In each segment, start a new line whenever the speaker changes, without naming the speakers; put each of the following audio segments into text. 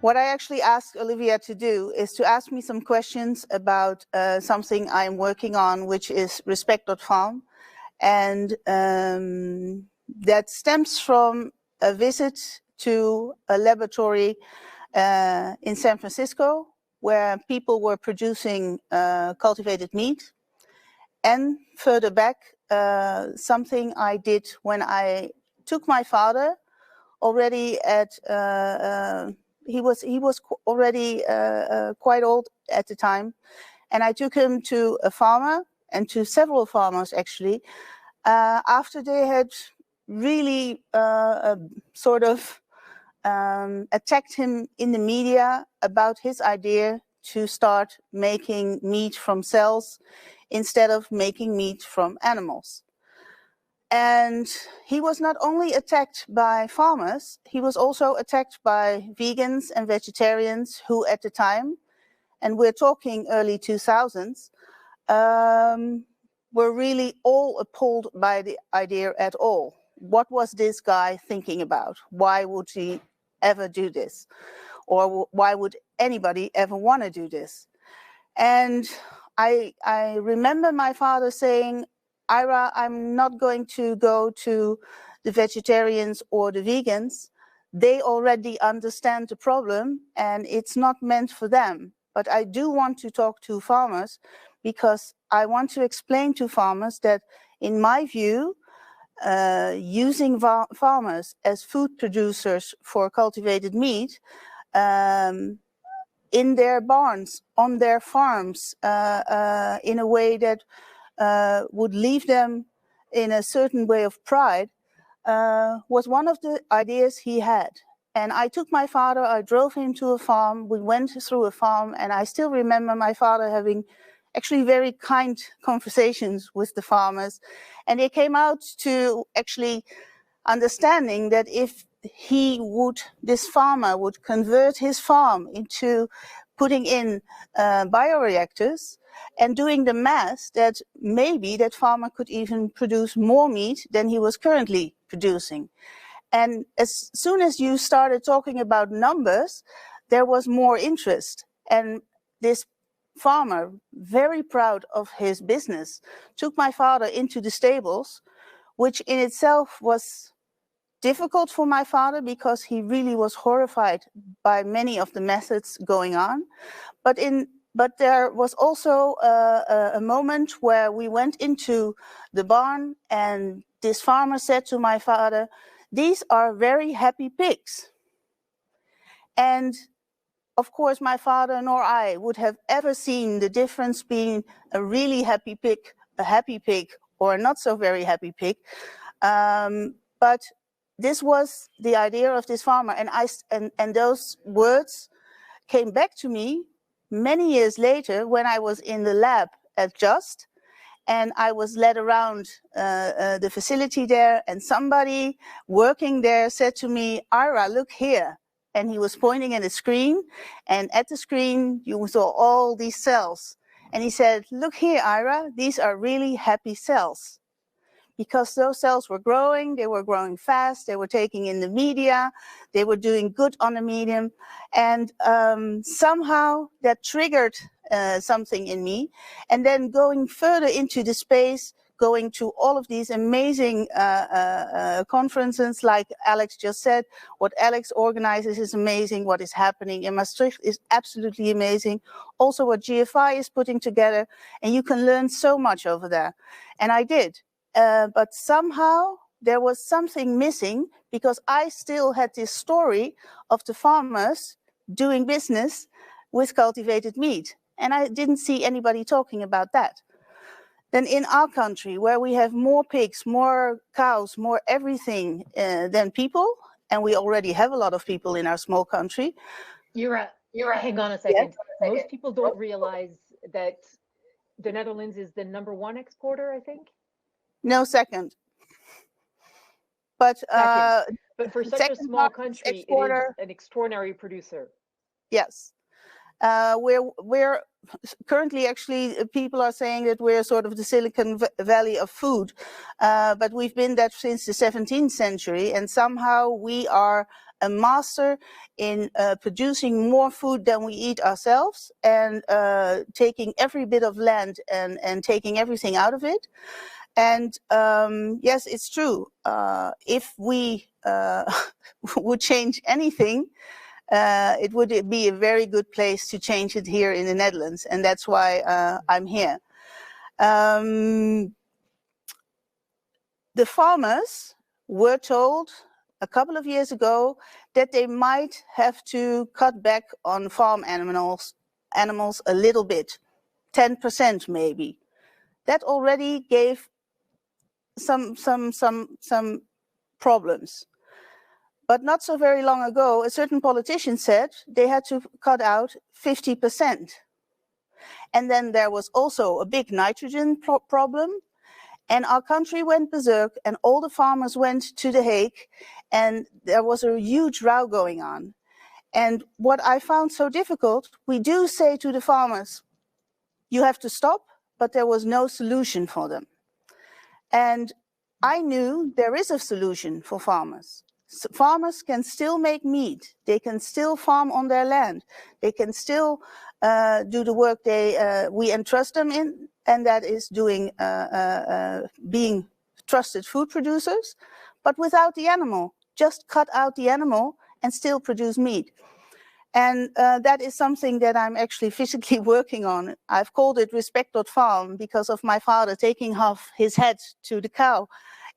what I actually asked Olivia to do is to ask me some questions about something I'm working on, which is Respect.farm. And that stems from a visit to a laboratory in San Francisco, where people were producing cultivated meat. And further back, something I did when I took my father already at, he was already quite old at the time. And I took him to a farmer, and to several farmers actually, after they had really sort of attacked him in the media about his idea to start making meat from cells instead of making meat from animals. And he was not only attacked by farmers, he was also attacked by vegans and vegetarians who at the time, and we're talking early 2000s, were really all appalled by the idea at all. What was this guy thinking about? Why would he ever do this? Or why would anybody ever want to do this? And I remember my father saying, Ira, I'm not going to go to the vegetarians or the vegans. They already understand the problem and it's not meant for them. But I do want to talk to farmers because I want to explain to farmers that, in my view, using farmers as food producers for cultivated meat in their barns, on their farms, in a way that would leave them in a certain way of pride, was one of the ideas he had. And I took my father, I drove him to a farm, we went through a farm, and I still remember my father having actually very kind conversations with the farmers. And they came out to actually understanding that if this farmer would convert his farm into putting in bioreactors and doing the math, that maybe that farmer could even produce more meat than he was currently producing. And as soon as you started talking about numbers, there was more interest. And this farmer, very proud of his business, took my father into the stables, which in itself was difficult for my father because he really was horrified by many of the methods going on. But there was also a moment where we went into the barn and this farmer said to my father, "These are very happy pigs." And of course, my father nor I would have ever seen the difference between a really happy pig, a happy pig, or a not so very happy pig. But this was the idea of this farmer. And those words came back to me many years later when I was in the lab at Just. And I was led around the facility there, and somebody working there said to me, "Ira, look here." And he was pointing at a screen, and at the screen you saw all these cells. And he said, "Look here, Ira, these are really happy cells." Because those cells were growing, they were growing fast, they were taking in the media, they were doing good on the medium. And somehow that triggered something in me. And then going further into the space, going to all of these amazing conferences, like Alex just said, what Alex organizes is amazing, what is happening in Maastricht is absolutely amazing. Also what GFI is putting together, and you can learn so much over there. And I did. But somehow there was something missing because I still had this story of the farmers doing business with cultivated meat. And I didn't see anybody talking about that. Then in our country, where we have more pigs, more cows, more everything than people, and we already have a lot of people in our small country.
Hang on a second. Yes. Most people don't realize that the Netherlands is the #1 exporter, I think.
No, second. But
for such a small country, it is an extraordinary producer.
Yes. We're currently, actually, people are saying that we're sort of the Silicon Valley of food, but we've been that since the 17th century, and somehow we are a master in producing more food than we eat ourselves, and taking every bit of land and taking everything out of it. And yes, it's true. If we would change anything, it would be a very good place to change it here in the Netherlands. And that's why I'm here. The farmers were told a couple of years ago that they might have to cut back on farm animals a little bit, 10% maybe. That already gave some problems. But not so very long ago, a certain politician said they had to cut out 50%. And then there was also a big nitrogen problem. And our country went berserk, and all the farmers went to The Hague, and there was a huge row going on. And what I found so difficult, we do say to the farmers, you have to stop, but there was no solution for them. And I knew there is a solution for farmers. So farmers can still make meat. They can still farm on their land. They can still do the work we entrust them in, and that is being trusted food producers, but without the animal. Just cut out the animal and still produce meat. And that is something that I'm actually physically working on. I've called it Respect.farm because of my father taking off his head to the cow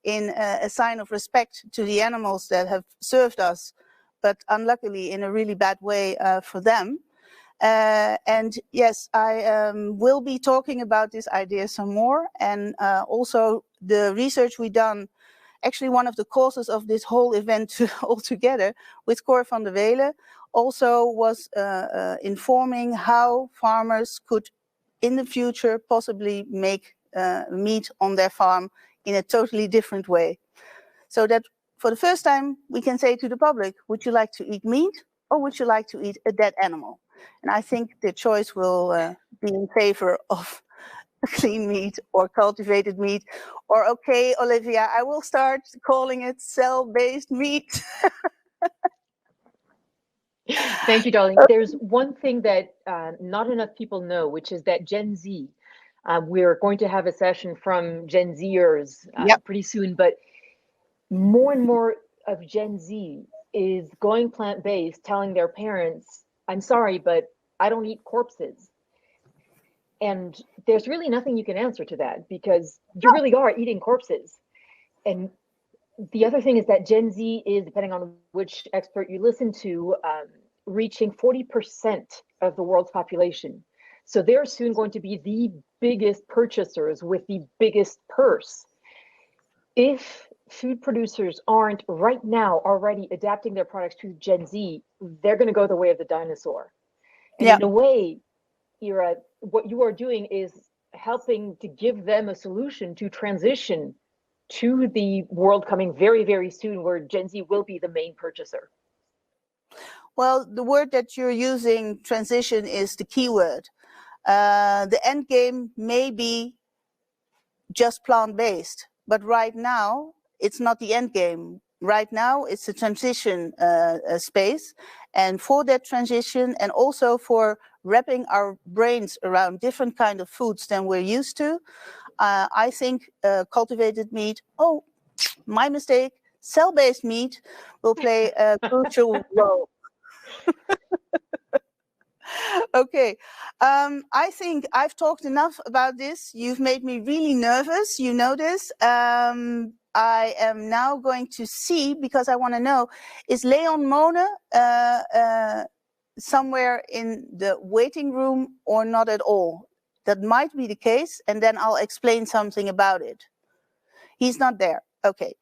in a sign of respect to the animals that have served us, but unluckily in a really bad way for them. And yes, I will be talking about this idea some more. And also the research we've done, actually one of the causes of this whole event altogether with Cor van der Welen, also was informing how farmers could in the future possibly make meat on their farm in a totally different way. So that for the first time we can say to the public, would you like to eat meat or would you like to eat a dead animal? And I think the choice will be in favor of clean meat or cultivated meat. Or okay, Olivia, I will start calling it cell-based meat.
Thank you, darling. There's one thing that not enough people know, which is that Gen Z, we're going to have a session from Gen Zers pretty soon, but more and more of Gen Z is going plant-based, telling their parents, I'm sorry, but I don't eat corpses. And there's really nothing you can answer to that because you really are eating corpses. And the other thing is that Gen Z is, depending on which expert you listen to, reaching 40% of the world's population. So they're soon going to be the biggest purchasers with the biggest purse. If food producers aren't right now already adapting their products to Gen Z, they're going to go the way of the dinosaur. And in a way, Ira, what you are doing is helping to give them a solution to transition to the world coming very, very soon where Gen Z will be the main purchaser.
Well, the word that you're using, transition, is the key word. The end game may be just plant-based, but right now it's not the end game. Right now it's a transition space, and for that transition and also for wrapping our brains around different kind of foods than we're used to, I think cultivated meat, oh, my mistake, cell-based meat will play a crucial role. Okay, I think I've talked enough about this. You've made me really nervous, you know this. I am now going to see, because I want to know, is Leon Moone somewhere in the waiting room or not at all? That might be the case, and then I'll explain something about it. He's not there, okay.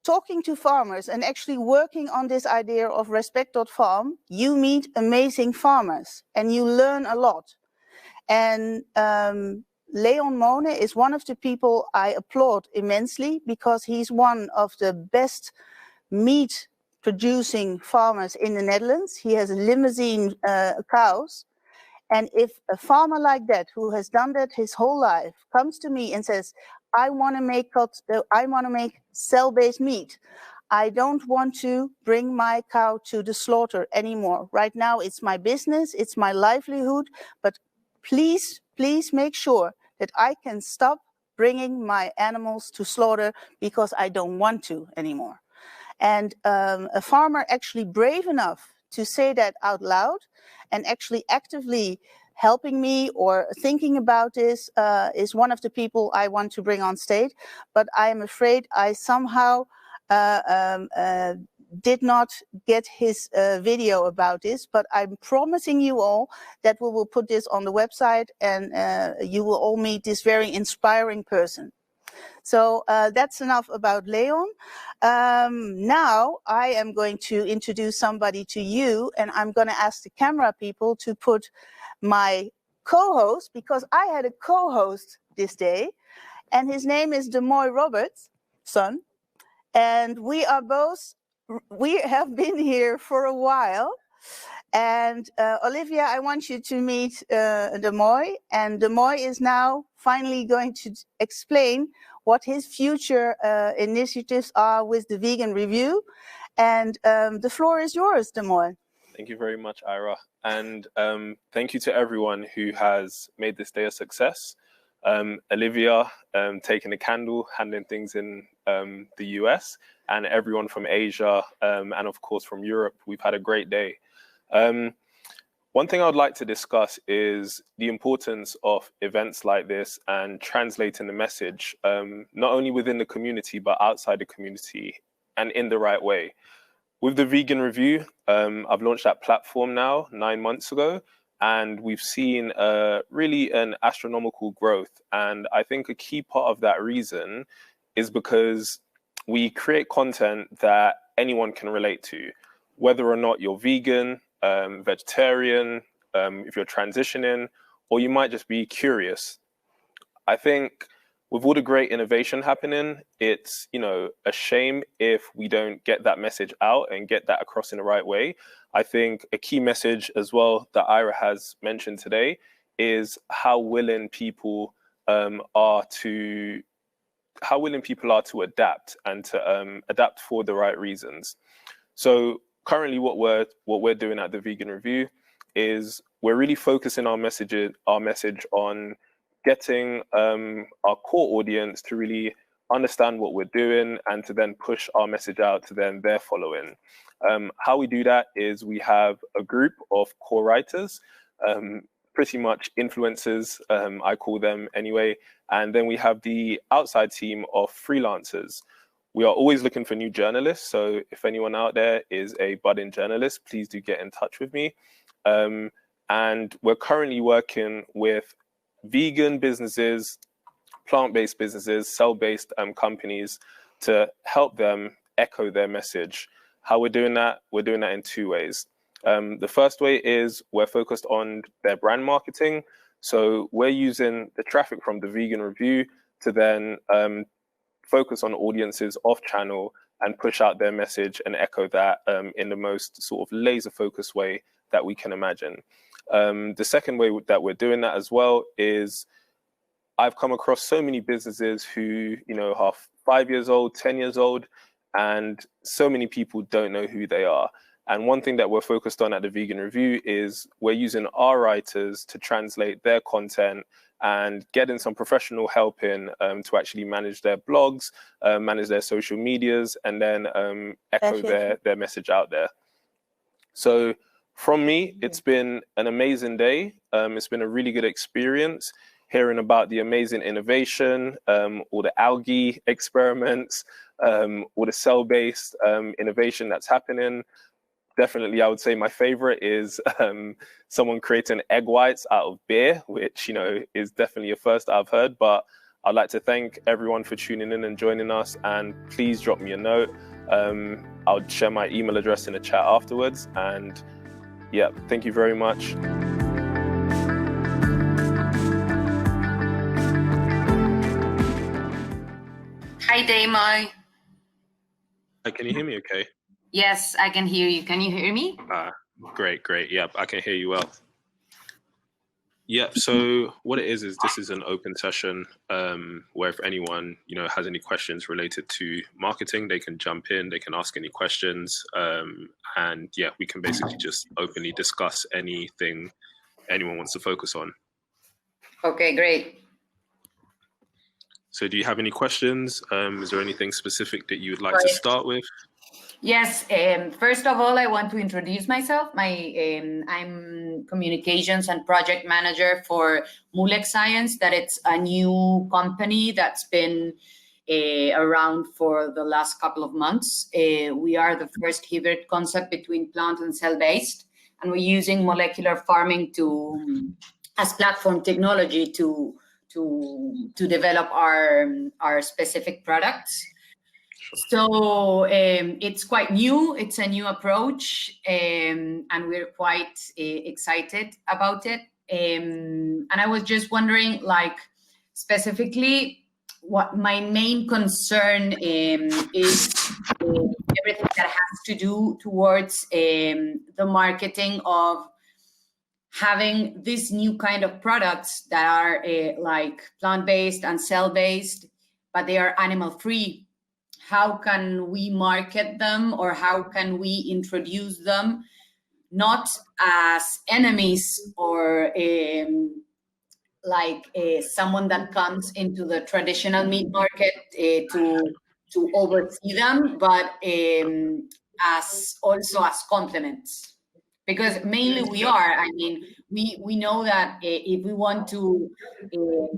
Talking to farmers and actually working on this idea of Respect.farm, you meet amazing farmers and you learn a lot. And Leon Moone is one of the people I applaud immensely because he's one of the best meat producing farmers in the Netherlands. He has limousine cows. And if a farmer like that, who has done that his whole life, comes to me and says, I want to make cell-based meat, I don't want to bring my cow to the slaughter anymore. Right now, it's my business, it's my livelihood, but please, please make sure that I can stop bringing my animals to slaughter because I don't want to anymore. And a farmer actually brave enough to say that out loud and actually actively helping me or thinking about this is one of the people I want to bring on stage. But I am afraid I somehow did not get his video about this, but I'm promising you all that we will put this on the website and you will all meet this very inspiring person. So that's enough about Leon. Now I am going to introduce somebody to you, and I'm going to ask the camera people to put my co-host, because I had a co-host this day, and his name is Damoy Robertson, and we have been here for a while. And Olivia, I want you to meet Damoy, and Damoy is now finally going to explain what his future initiatives are with the Vegan Review. And the floor is yours, Damoy.
Thank you very much, Ira. And thank you to everyone who has made this day a success. Olivia taking the candle, handling things in the US, and everyone from Asia, and of course from Europe. We've had a great day. One thing I would like to discuss is the importance of events like this and translating the message, not only within the community, but outside the community and in the right way. With the Vegan Review, I've launched that platform now 9 months ago, and we've seen really an astronomical growth. And I think a key part of that reason is because we create content that anyone can relate to, whether or not you're vegan, vegetarian, if you're transitioning, or you might just be curious. I think with all the great innovation happening, it's, you know, a shame if we don't get that message out and get that across in the right way. I think a key message as well that Ira has mentioned today is how willing people are to adapt and to adapt for the right reasons. So currently what we're doing at the Vegan Review is we're really focusing our message on getting our core audience to really understand what we're doing and to then push our message out to then their following. How we do that is we have a group of core writers, pretty much influencers, I call them anyway, and then we have the outside team of freelancers. We are always looking for new journalists, so if anyone out there is a budding journalist, please do get in touch with me. And we're currently working with vegan businesses, plant-based businesses, cell-based companies to help them echo their message. How we're doing that in 2 ways. The first way is we're focused on their brand marketing. So we're using the traffic from the Vegan Review to then focus on audiences off channel and push out their message and echo that in the most sort of laser focused way that we can imagine. The second way that we're doing that as well is I've come across so many businesses who, you know, are 5 years old, 10 years old, and so many people don't know who they are. And one thing that we're focused on at the Vegan Review is we're using our writers to translate their content and getting some professional help in to actually manage their blogs, manage their social medias, and then echo their message out there. So from me, it's been an amazing day. It's been a really good experience hearing about the amazing innovation, all the algae experiments, all the cell-based innovation that's happening. Definitely, I would say my favorite is someone creating egg whites out of beer, which, you know, is definitely a first I've heard. But I'd like to thank everyone for tuning in and joining us. And please drop me a note. I'll share my email address in the chat afterwards. And yeah, thank you very much.
Hi, Damoy.
Can you hear me okay?
Yes, I can hear you. Can you hear me?
Great. Yep, I can hear you well. Yeah, so what it is this is an open session where if anyone, has any questions related to marketing, they can jump in, they can ask any questions. And yeah, we can basically just openly discuss anything anyone wants to focus on.
Okay, great.
So do you have any questions? Is there anything specific that you would like to start with?
Yes, first of all, I want to introduce myself. I'm communications and project manager for Moolec Science, that it's a new company that's been around for the last couple of months. We are the first hybrid concept between plant and cell-based, and we're using molecular farming as platform technology to develop our specific products. So it's quite new. It's a new approach, and we're quite excited about it. And I was just wondering, like, specifically, what my main concern is everything that has to do towards the marketing of having this new kind of products that are like plant-based and cell-based, but they are animal-free. How can we market them, or how can we introduce them, not as enemies or someone that comes into the traditional meat market to oversee them, but as complements? Because mainly we are. I mean, we know that if we want to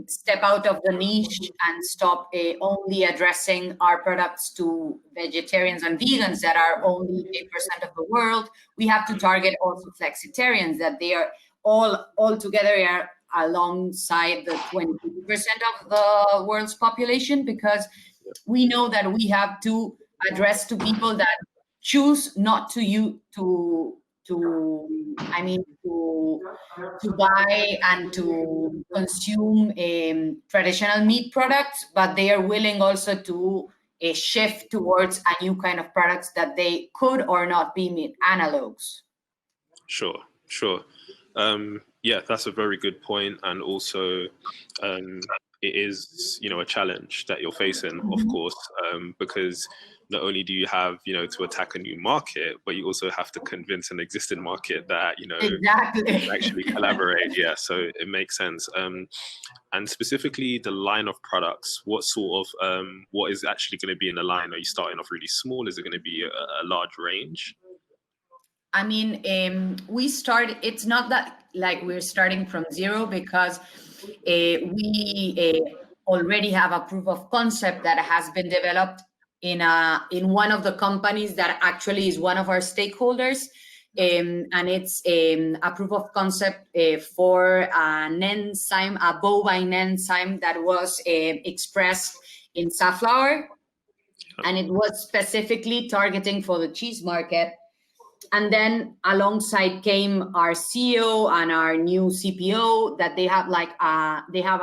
step out of the niche and stop only addressing our products to vegetarians and vegans that are only 8% of the world, we have to target also flexitarians, that they are all together are alongside the 20% of the world's population, because we know that we have to address to people that choose not to buy and to consume traditional meat products, but they are willing also to shift towards a new kind of products that they could or not be meat analogs.
Sure. Yeah, that's a very good point. And also, it is, a challenge that you're facing, of course, because not only do you have, to attack a new market, but you also have to convince an existing market that,
exactly.
actually collaborate. Yeah, so it makes sense. And specifically the line of products, what is actually going to be in the line? Are you starting off really small? Is it going to be a large range?
I mean, it's not that like we're starting from zero, because we already have a proof of concept that has been developed in one of the companies that actually is one of our stakeholders. And it's a proof of concept for an enzyme, a bovine enzyme that was expressed in safflower. And it was specifically targeting for the cheese market. And then alongside came our CEO and our new CPO, that they have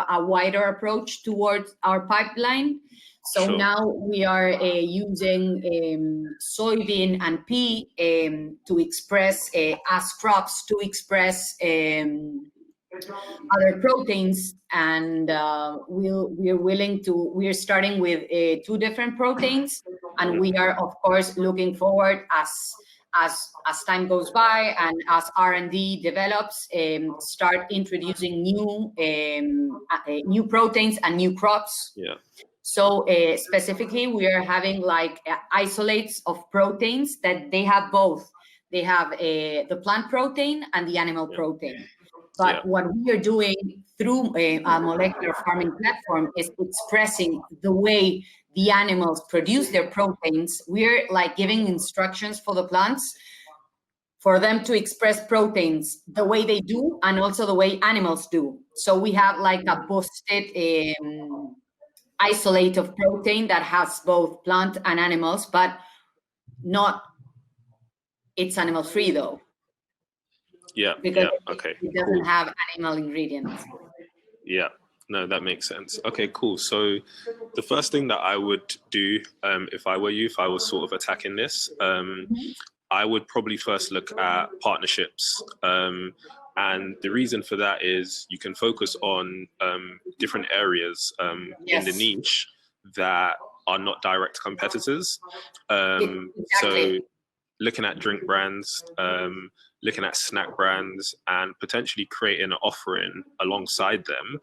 a wider approach towards our pipeline. So sure. Now we are using soybean and pea to express as crops to express other proteins, and we're starting with 2 different proteins, and we are of course looking forward as time goes by and as R&D develops, start introducing new proteins and new crops.
Yeah.
So specifically, we are having like isolates of proteins that they have both. They have the plant protein and the animal protein. But what we are doing through a molecular farming platform is expressing the way the animals produce their proteins. We're like giving instructions for the plants for them to express proteins the way they do and also the way animals do. So we have like a boosted isolate of protein that has both plant and animals, but it's animal free though.
Yeah,
because
okay.
It doesn't have animal ingredients.
Yeah, no, that makes sense. Okay, cool. So the first thing that I would do if I were you, if I was sort of attacking this, I would probably first look at partnerships And the reason for that is you can focus on different areas in the niche that are not direct competitors. So looking at drink brands, looking at snack brands, and potentially creating an offering alongside them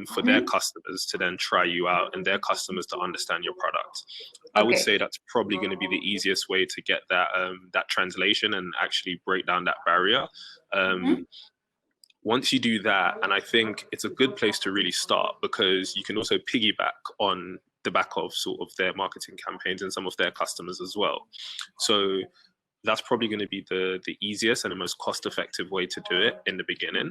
for their customers to then try you out and their customers to understand your product. I would say that's probably going to be the easiest way to get that that translation and actually break down that barrier. Once you do that, and I think it's a good place to really start, because you can also piggyback on the back of sort of their marketing campaigns and some of their customers as well. So that's probably going to be the easiest and the most cost-effective way to do it in the beginning.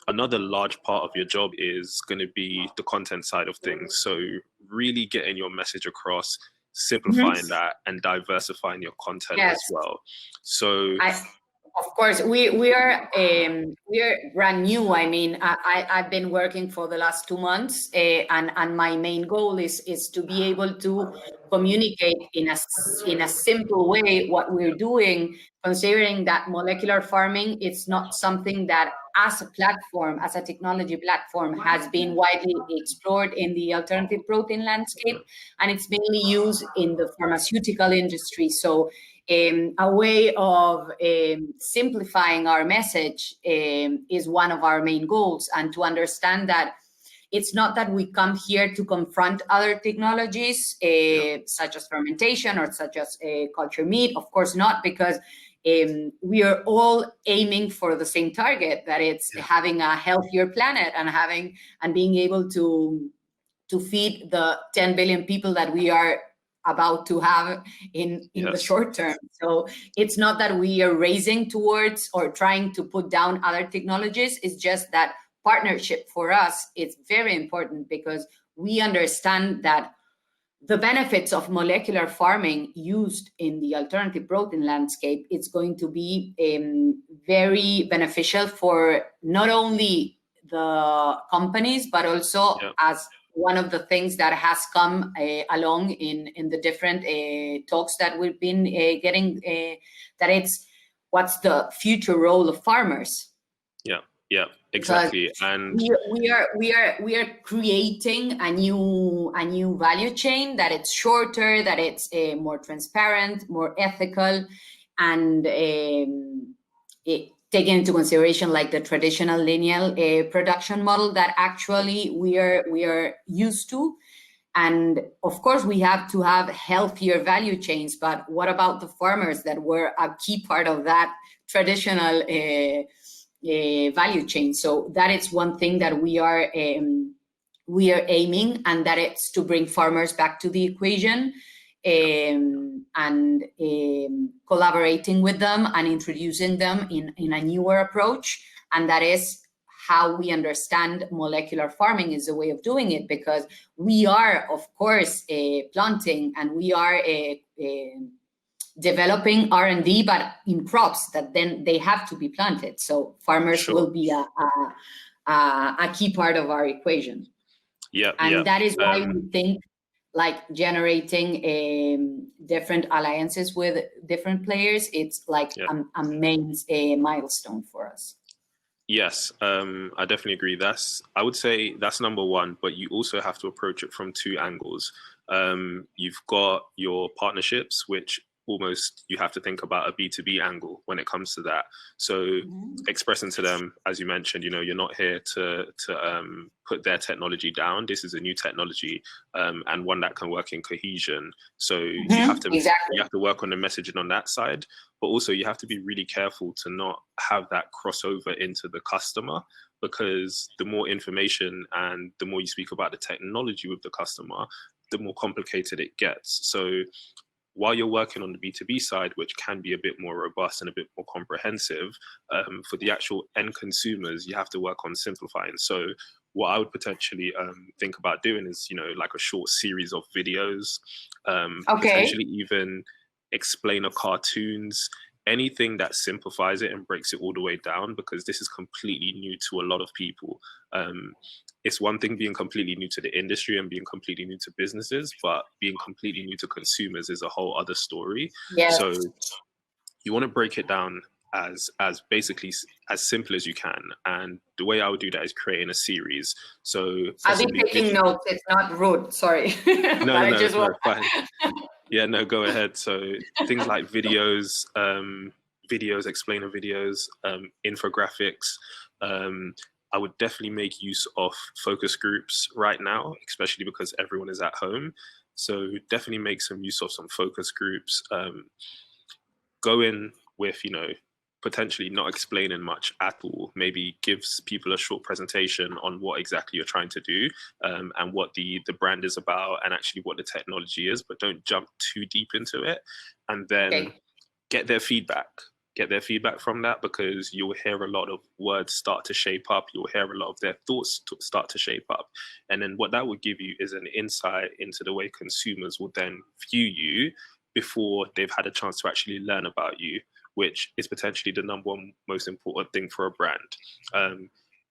Another large part of your job is going to be the content side of things. So really getting your message across, simplifying that, and diversifying your content as well. So
of course, we are brand new. I mean, I've been working for the last 2 months, and my main goal is to be able to communicate in a simple way what we're doing, considering that molecular farming, it's not something that as a platform, as a technology platform, has been widely explored in the alternative protein landscape, and it's mainly used in the pharmaceutical industry. So a way of simplifying our message is one of our main goals, and to understand that it's not that we come here to confront other technologies such as fermentation or such as culture meat. Of course not, because we are all aiming for the same target, that it's having a healthier planet and being able to feed the 10 billion people that we are about to have in the short term. So it's not that we are racing towards or trying to put down other technologies. It's just that partnership for us is very important, because we understand that the benefits of molecular farming used in the alternative protein landscape, it's going to be very beneficial for not only the companies, but also as one of the things that has come along in the different talks that we've been getting, that it's what's the future role of farmers.
Yeah, exactly. Because
and we are creating a new value chain, that it's shorter, that it's more transparent, more ethical, and taking into consideration like the traditional lineal production model that actually we are used to. And of course, we have to have healthier value chains. But what about the farmers that were a key part of that traditional value chain? So that is one thing that we are aiming, and that it's to bring farmers back to the equation, and collaborating with them and introducing them in a newer approach. And that is how we understand molecular farming is a way of doing it, because we are, of course, planting, and we are developing R&D, but in crops that then they have to be planted. So farmers will be a key part of our equation. That is why we think like generating different alliances with different players, it's like a main milestone for us.
Yes, I definitely agree. I would say that's number one, but you also have to approach it from two angles. You've got your partnerships, which almost you have to think about a B2B angle when it comes to that. So expressing to them, as you mentioned, you're not here to put their technology down. This is a new technology, and one that can work in cohesion. So you have to work on the messaging on that side, but also you have to be really careful to not have that crossover into the customer, because the more information and the more you speak about the technology with the customer, the more complicated it gets. So while you're working on the B2B side, which can be a bit more robust and a bit more comprehensive, for the actual end consumers, you have to work on simplifying. So what I would potentially think about doing is, like a short series of videos, potentially even explainer cartoons, anything that simplifies it and breaks it all the way down, because this is completely new to a lot of people. It's one thing being completely new to the industry and being completely new to businesses, but being completely new to consumers is a whole other story. So you want to break it down as basically as simple as you can. And the way I would do that is creating a series. So
I'll be taking notes. It's not rude. Sorry.
No, fine. Yeah, no, go ahead. So things like videos, explainer videos, infographics. I would definitely make use of focus groups right now, especially because everyone is at home. So definitely make some use of some focus groups. Go in with, potentially not explaining much at all. Maybe gives people a short presentation on what exactly you're trying to do, and what the brand is about, and actually what the technology is, but don't jump too deep into it. And then get their feedback. Get their feedback from that, because you'll hear a lot of words start to shape up. You'll hear a lot of their thoughts start to shape up. And then what that will give you is an insight into the way consumers will then view you before they've had a chance to actually learn about you, which is potentially the number one most important thing for a brand.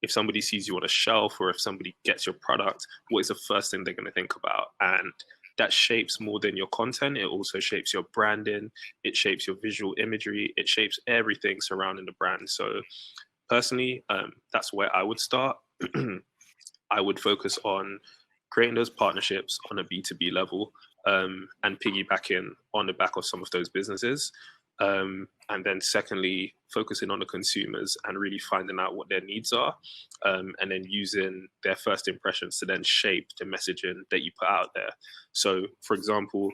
If somebody sees you on a shelf, or if somebody gets your product, what is the first thing they're going to think about? And that shapes more than your content. It also shapes your branding. It shapes your visual imagery. It shapes everything surrounding the brand. So personally, that's where I would start. I would focus on creating those partnerships on a B2B level, and piggybacking on the back of some of those businesses. And then secondly, focusing on the consumers and really finding out what their needs are, and then using their first impressions to then shape the messaging that you put out there. So for example,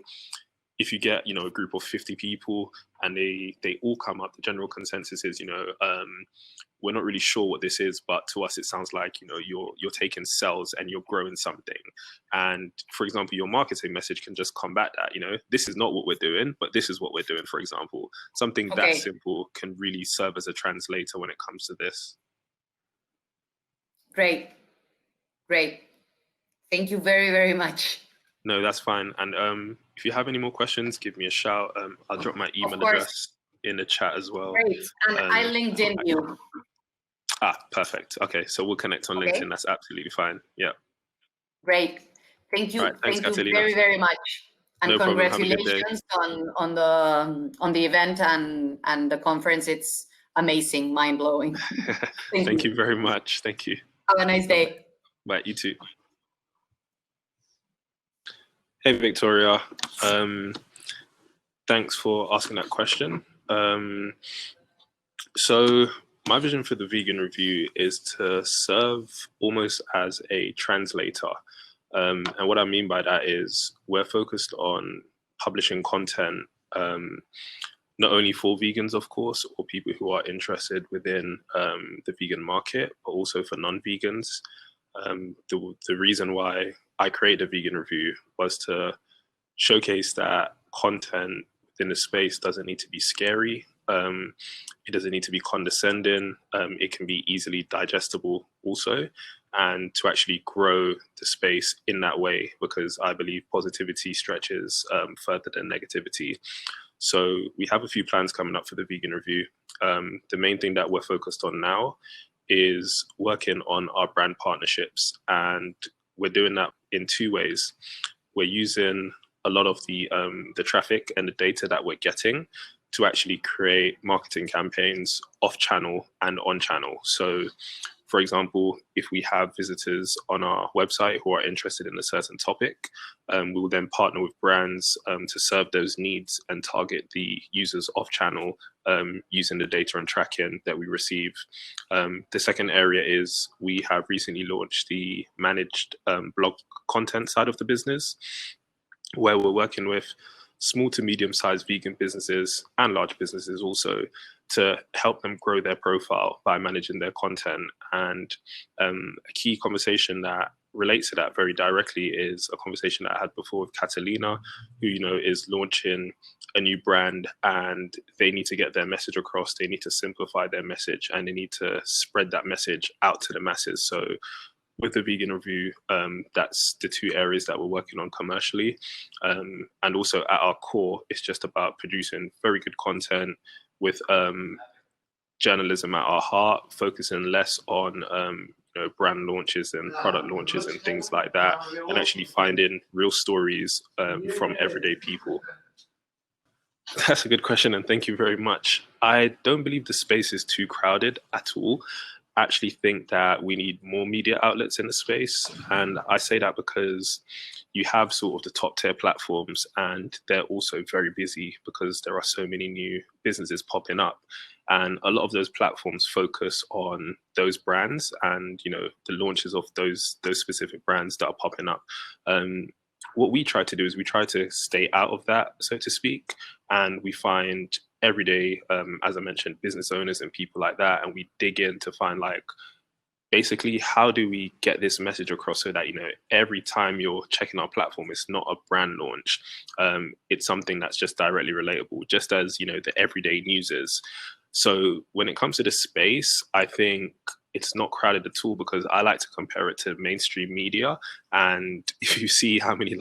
if you get, a group of 50 people and they all come up, the general consensus is, we're not really sure what this is, but to us it sounds like, you're taking cells and you're growing something. And for example, your marketing message can just combat that. This is not what we're doing, but this is what we're doing. For example, something that simple can really serve as a translator when it comes to this.
Great. Thank you very, very much.
No, that's fine. And if you have any more questions, give me a shout. I'll drop my email address in the chat as well.
Great. And I LinkedIn you.
Perfect. Okay, so we'll connect on LinkedIn. That's absolutely fine. Yeah.
Great. Thank you.
Right, thanks,
Thank you
Catalina.
very, very much. And
no
congratulations on the event and the conference. It's amazing, mind blowing.
Thank you very much. Thank you.
Have a nice day.
Bye. You too. Hey, Victoria. Thanks for asking that question. So my vision for the Vegan Review is to serve almost as a translator. And what I mean by that is we're focused on publishing content, not only for vegans, of course, or people who are interested within the vegan market, but also for non-vegans. The reason why I created a Vegan Review was to showcase that content within the space doesn't need to be scary. It doesn't need to be condescending. It can be easily digestible also, and to actually grow the space in that way, because I believe positivity stretches further than negativity. So we have a few plans coming up for the Vegan Review. The main thing that we're focused on now is working on our brand partnerships, and we're doing that in two ways. We're using a lot of the traffic and the data that we're getting to actually create marketing campaigns off-channel and on-channel. So, for example, if we have visitors on our website who are interested in a certain topic, we will then partner with brands to serve those needs and target the users off-channel using the data and tracking that we receive. The second area is we have recently launched the managed blog content side of the business, where we're working with small to medium-sized vegan businesses and large businesses also to help them grow their profile by managing their content. And a key conversation that relates to that very directly is a conversation that I had before with Catalina, who is launching a new brand, and they need to get their message across. They need to simplify their message, and they need to spread that message out to the masses. So with the Vegan Review, that's the two areas that we're working on commercially. And also at our core, it's just about producing very good content with journalism at our heart, focusing less on brand launches and product launches and things like that, and actually finding real stories from everyday people. That's a good question, and thank you very much. I don't believe the space is too crowded at all. I actually think that we need more media outlets in the space, and I say that because you have sort of the top tier platforms, and they're also very busy because there are so many new businesses popping up, and a lot of those platforms focus on those brands and the launches of those specific brands that are popping up. What we try to do is we try to stay out of that, so to speak, and we find everyday, as I mentioned, business owners and people like that, and we dig in to find like basically how do we get this message across so that every time you're checking our platform, it's not a brand launch, it's something that's just directly relatable, just as the everyday news is. So when it comes to the space, I think it's not crowded at all because I like to compare it to mainstream media. And if you see how many,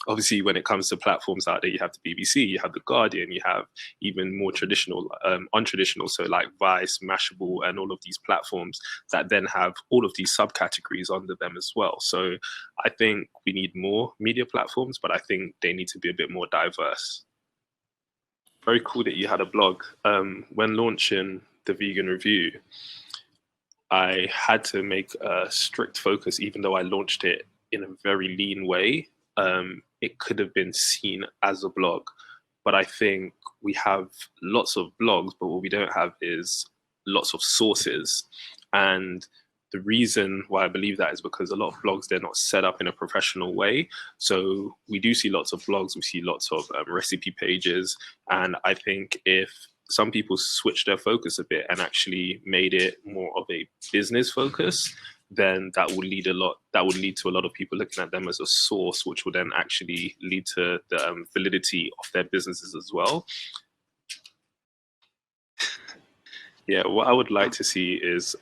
obviously when it comes to platforms out there, you have the BBC, you have the Guardian, you have even more traditional, untraditional, so like Vice, Mashable, and all of these platforms that then have all of these subcategories under them as well. So I think we need more media platforms, but I think they need to be a bit more diverse. Very cool that you had a blog. When launching the Vegan Review, I had to make a strict focus, even though I launched it in a very lean way. It could have been seen as a blog, but I think we have lots of blogs, but what we don't have is lots of sources. And the reason why I believe that is because a lot of blogs, they're not set up in a professional way. So we do see lots of blogs, we see lots of recipe pages. And I think if some people switched their focus a bit and actually made it more of a business focus, then that would lead to a lot of people looking at them as a source, which would then actually lead to the validity of their businesses as well. Yeah, what I would like to see is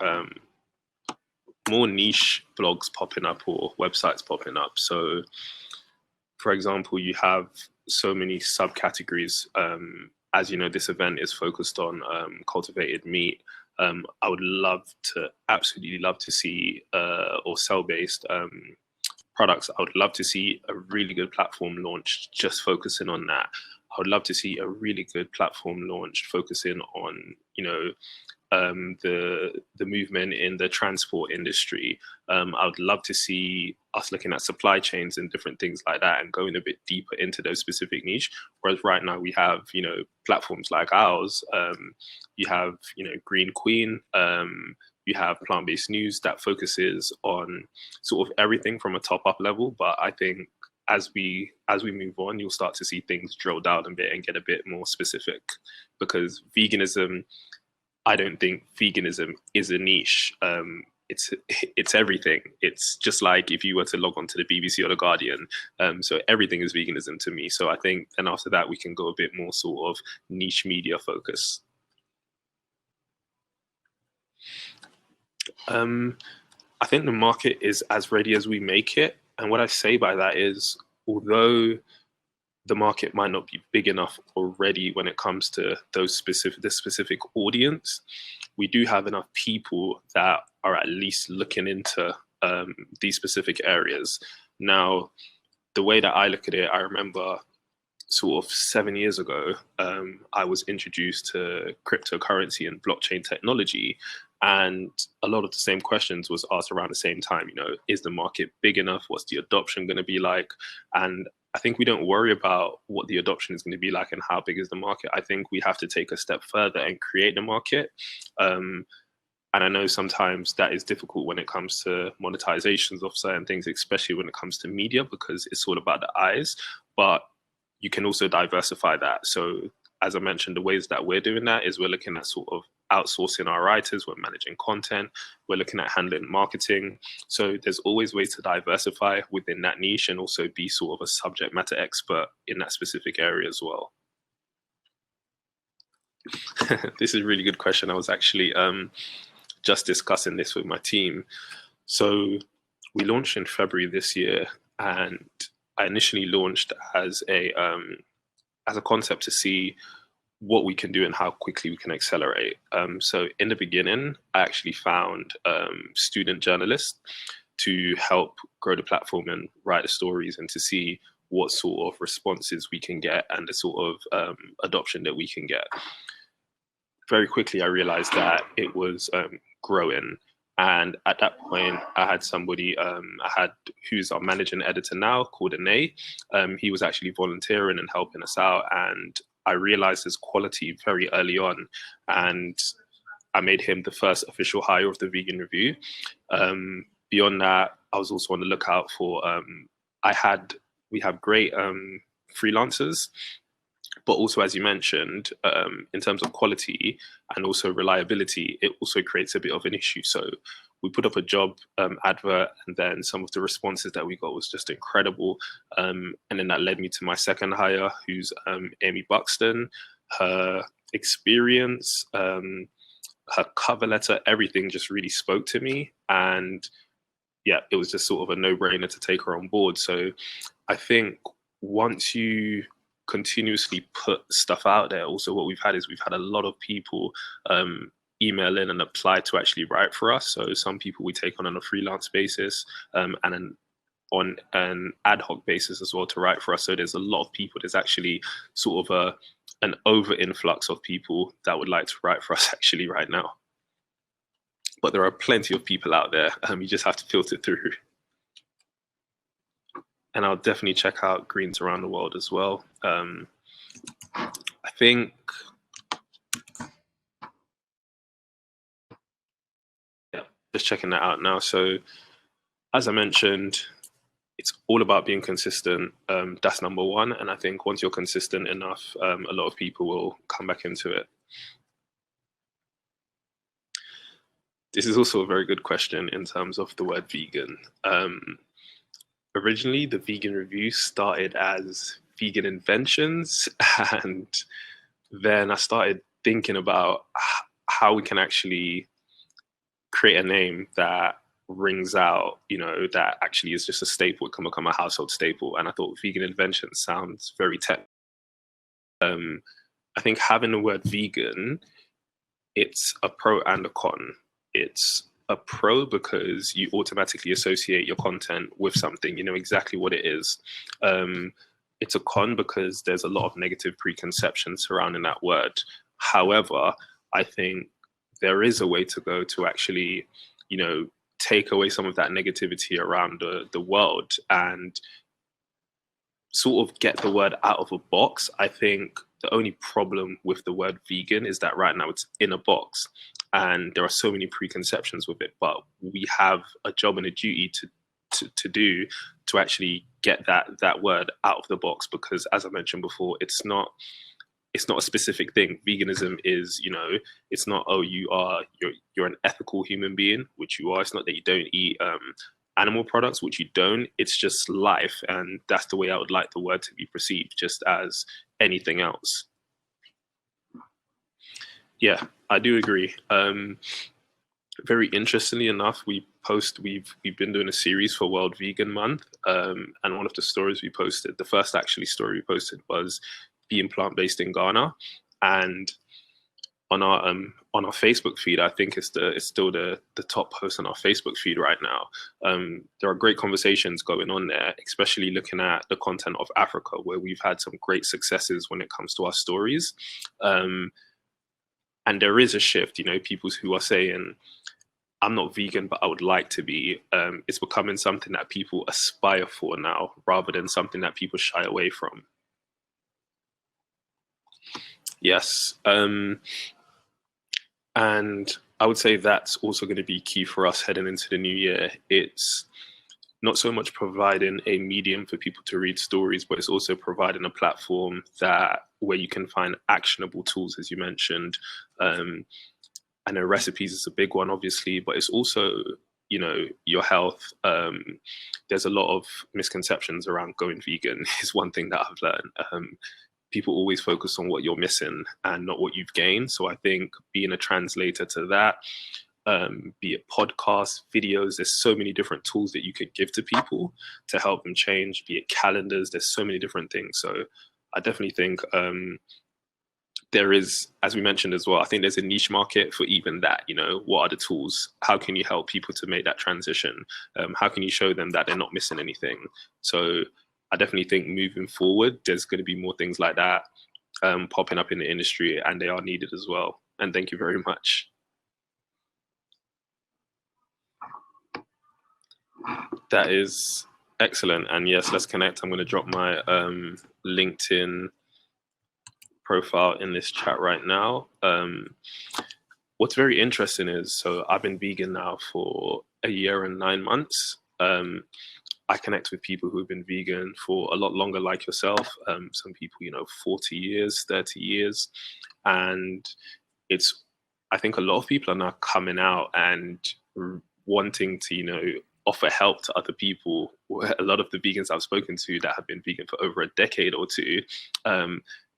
more niche blogs popping up or websites popping up. So, for example, you have so many subcategories. As you know, this event is focused on cultivated meat. I would absolutely love to see, or cell-based products. I would love to see a really good platform launched just focusing on that. I would love to see a really good platform launched focusing on, the movement in the transport industry. I would love to see us looking at supply chains and different things like that and going a bit deeper into those specific niche. Whereas right now we have, platforms like ours. You have, Green Queen. You have Plant-Based News that focuses on sort of everything from a top-up level. But I think as we move on, you'll start to see things drill down a bit and get a bit more specific, because veganism, I don't think veganism is a niche. It's everything. It's just like if you were to log on to the BBC or the Guardian. So everything is veganism to me. So I think then after that, we can go a bit more sort of niche media focus. I think the market is as ready as we make it. And what I say by that is, although the market might not be big enough already when it comes to this specific audience, we do have enough people that are at least looking into these specific areas. Now, the way that I look at it, I remember sort of 7 years ago, I was introduced to cryptocurrency and blockchain technology. And a lot of the same questions was asked around the same time, is the market big enough? What's the adoption going to be like? And I think we don't worry about what the adoption is going to be like and how big is the market. I think we have to take a step further and create the market. And I know sometimes that is difficult when it comes to monetizations of certain things, especially when it comes to media, because it's all about the eyes. But you can also diversify that. So as I mentioned, the ways that we're doing that is we're looking at sort of outsourcing our writers, we're managing content, we're looking at handling marketing. So there's always ways to diversify within that niche and also be sort of a subject matter expert in that specific area as well. This is a really good question. I was actually just discussing this with my team. So we launched in February this year, and I initially launched as a concept to see what we can do and how quickly we can accelerate. So in the beginning, I actually found student journalists to help grow the platform and write the stories and to see what sort of responses we can get and the sort of adoption that we can get. Very quickly, I realized that it was growing. And at that point, I had somebody, who's our managing editor now, called Ane. He was actually volunteering and helping us out. And I realized his quality very early on. And I made him the first official hire of the Vegan Review. Beyond that, I was also on the lookout for, we have great freelancers, but also, as you mentioned, in terms of quality and also reliability, it also creates a bit of an issue. So we put up a job advert, and then some of the responses that we got was just incredible. And then that led me to my second hire, who's Amy Buxton. Her experience, her cover letter, everything just really spoke to me. And yeah, it was just sort of a no-brainer to take her on board. So I think once you continuously put stuff out there, also what we've had a lot of people email in and apply to actually write for us. So some people we take on a freelance basis, and then on an ad hoc basis as well to write for us. So there's a lot of people. There's actually sort of an over influx of people that would like to write for us actually right now. But there are plenty of people out there. You just have to filter through. And I'll definitely check out Greens Around the World as well. I think, yeah, just checking that out now. So as I mentioned, it's all about being consistent. That's number one. And I think once you're consistent enough, a lot of people will come back into it. This is also a very good question in terms of the word vegan. Originally, the Vegan Review started as Vegan Inventions, and then I started thinking about how we can actually create a name that rings out, that actually is just a staple. It can become a household staple. And I thought Vegan Inventions sounds very technical. I think having the word vegan, it's a pro and a con. It's a pro because you automatically associate your content with something, you know exactly what it is. It's a con because there's a lot of negative preconceptions surrounding that word. However, I think there is a way to go to actually, take away some of that negativity around the world and sort of get the word out of a box. I think the only problem with the word vegan is that right now it's in a box and there are so many preconceptions with it, but we have a job and a duty to do to actually get that word out of the box, because as I mentioned before, it's not a specific thing. Veganism is, it's not, oh, you're an ethical human being, which you are. It's not that you don't eat animal products, which you don't. It's just life, and that's the way I would like the word to be perceived, just as anything else. Yeah, I do agree. Very interestingly enough, we've been doing a series for World Vegan Month, and one of the stories we posted, the first actually story we posted, was being plant-based in Ghana. And on our Facebook feed, I think it's still the top post on our Facebook feed right now. There are great conversations going on there, especially looking at the content of Africa, where we've had some great successes when it comes to our stories. And there is a shift, people who are saying, I'm not vegan, but I would like to be. It's becoming something that people aspire for now, rather than something that people shy away from. Yes. And I would say that's also going to be key for us heading into the new year. It's not so much providing a medium for people to read stories, but it's also providing a platform where you can find actionable tools, as you mentioned. I know recipes is a big one, obviously, but it's also, your health. There's a lot of misconceptions around going vegan is one thing that I've learned. People always focus on what you're missing and not what you've gained. So I think being a translator to that, be it podcasts, videos, there's so many different tools that you could give to people to help them change, be it calendars, there's so many different things. So I definitely think there is, as we mentioned as well, I think there's a niche market for even that. What are the tools? How can you help people to make that transition? How can you show them that they're not missing anything? So I definitely think moving forward, there's going to be more things like that popping up in the industry, and they are needed as well. And thank you very much. That is excellent. And yes, let's connect. I'm going to drop my LinkedIn profile in this chat right now. What's very interesting is, so I've been vegan now for 1 year and 9 months. I connect with people who've been vegan for a lot longer, like yourself. Some people, 40 years, 30 years. And I think a lot of people are now coming out and wanting to, offer help to other people. A lot of the vegans I've spoken to that have been vegan for over a decade or two,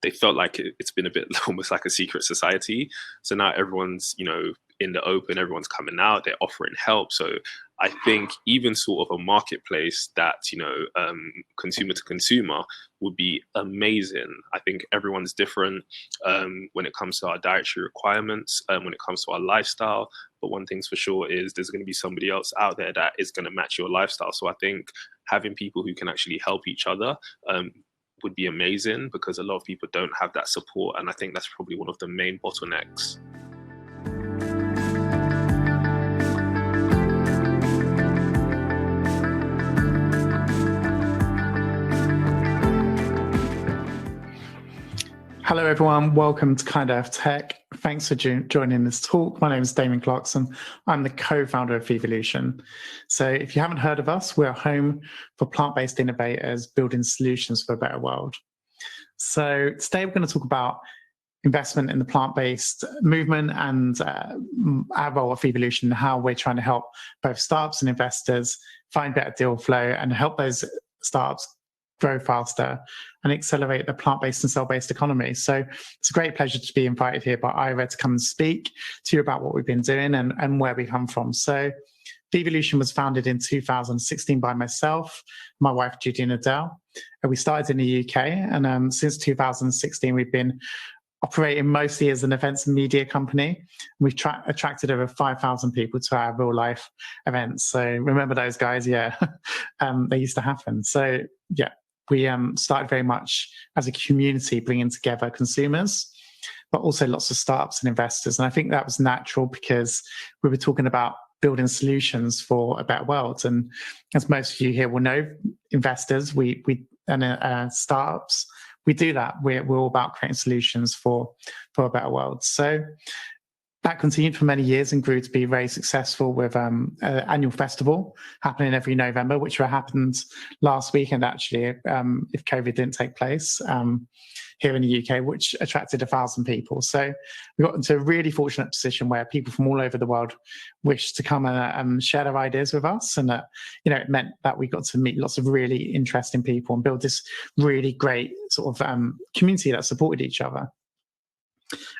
they felt like it's been a bit almost like a secret society. So now everyone's, in the open, everyone's coming out, they're offering help. So I think even sort of a marketplace that, consumer to consumer would be amazing. I think everyone's different when it comes to our dietary requirements, when it comes to our lifestyle. But one thing's for sure is there's going to be somebody else out there that is going to match your lifestyle. So I think having people who can actually help each other would be amazing, because a lot of people don't have that support. And I think that's probably one of the main bottlenecks.
Hello, everyone. Welcome to Kind Earth Tech. Thanks for joining this talk. My name is Damien Clarkson. I'm the co-founder of Evolution. So if you haven't heard of us, we're a home for plant-based innovators building solutions for a better world. So today we're going to talk about investment in the plant-based movement and our role of Evolution, and how we're trying to help both startups and investors find better deal flow and help those startups grow faster and accelerate the plant-based and cell-based economy. So it's a great pleasure to be invited here by Ijrit to come and speak to you about what we've been doing and where we come from. So Evolution was founded in 2016 by myself, my wife, Judy and Adele. We started in the UK, and since 2016, we've been operating mostly as an events and media company. We've attracted over 5,000 people to our real life events. So remember those guys? Yeah, they used to happen. So yeah, we started very much as a community, bringing together consumers, but also lots of startups and investors. And I think that was natural because we were talking about building solutions for a better world. And as most of you here will know, investors, and startups, we do that. We're all about creating solutions for a better world. So that continued for many years and grew to be very successful with an annual festival happening every November, which happened last weekend, actually, if COVID didn't take place here in the UK, which attracted 1,000 people. So we got into a really fortunate position where people from all over the world wished to come and share their ideas with us. And it meant that we got to meet lots of really interesting people and build this really great sort of community that supported each other.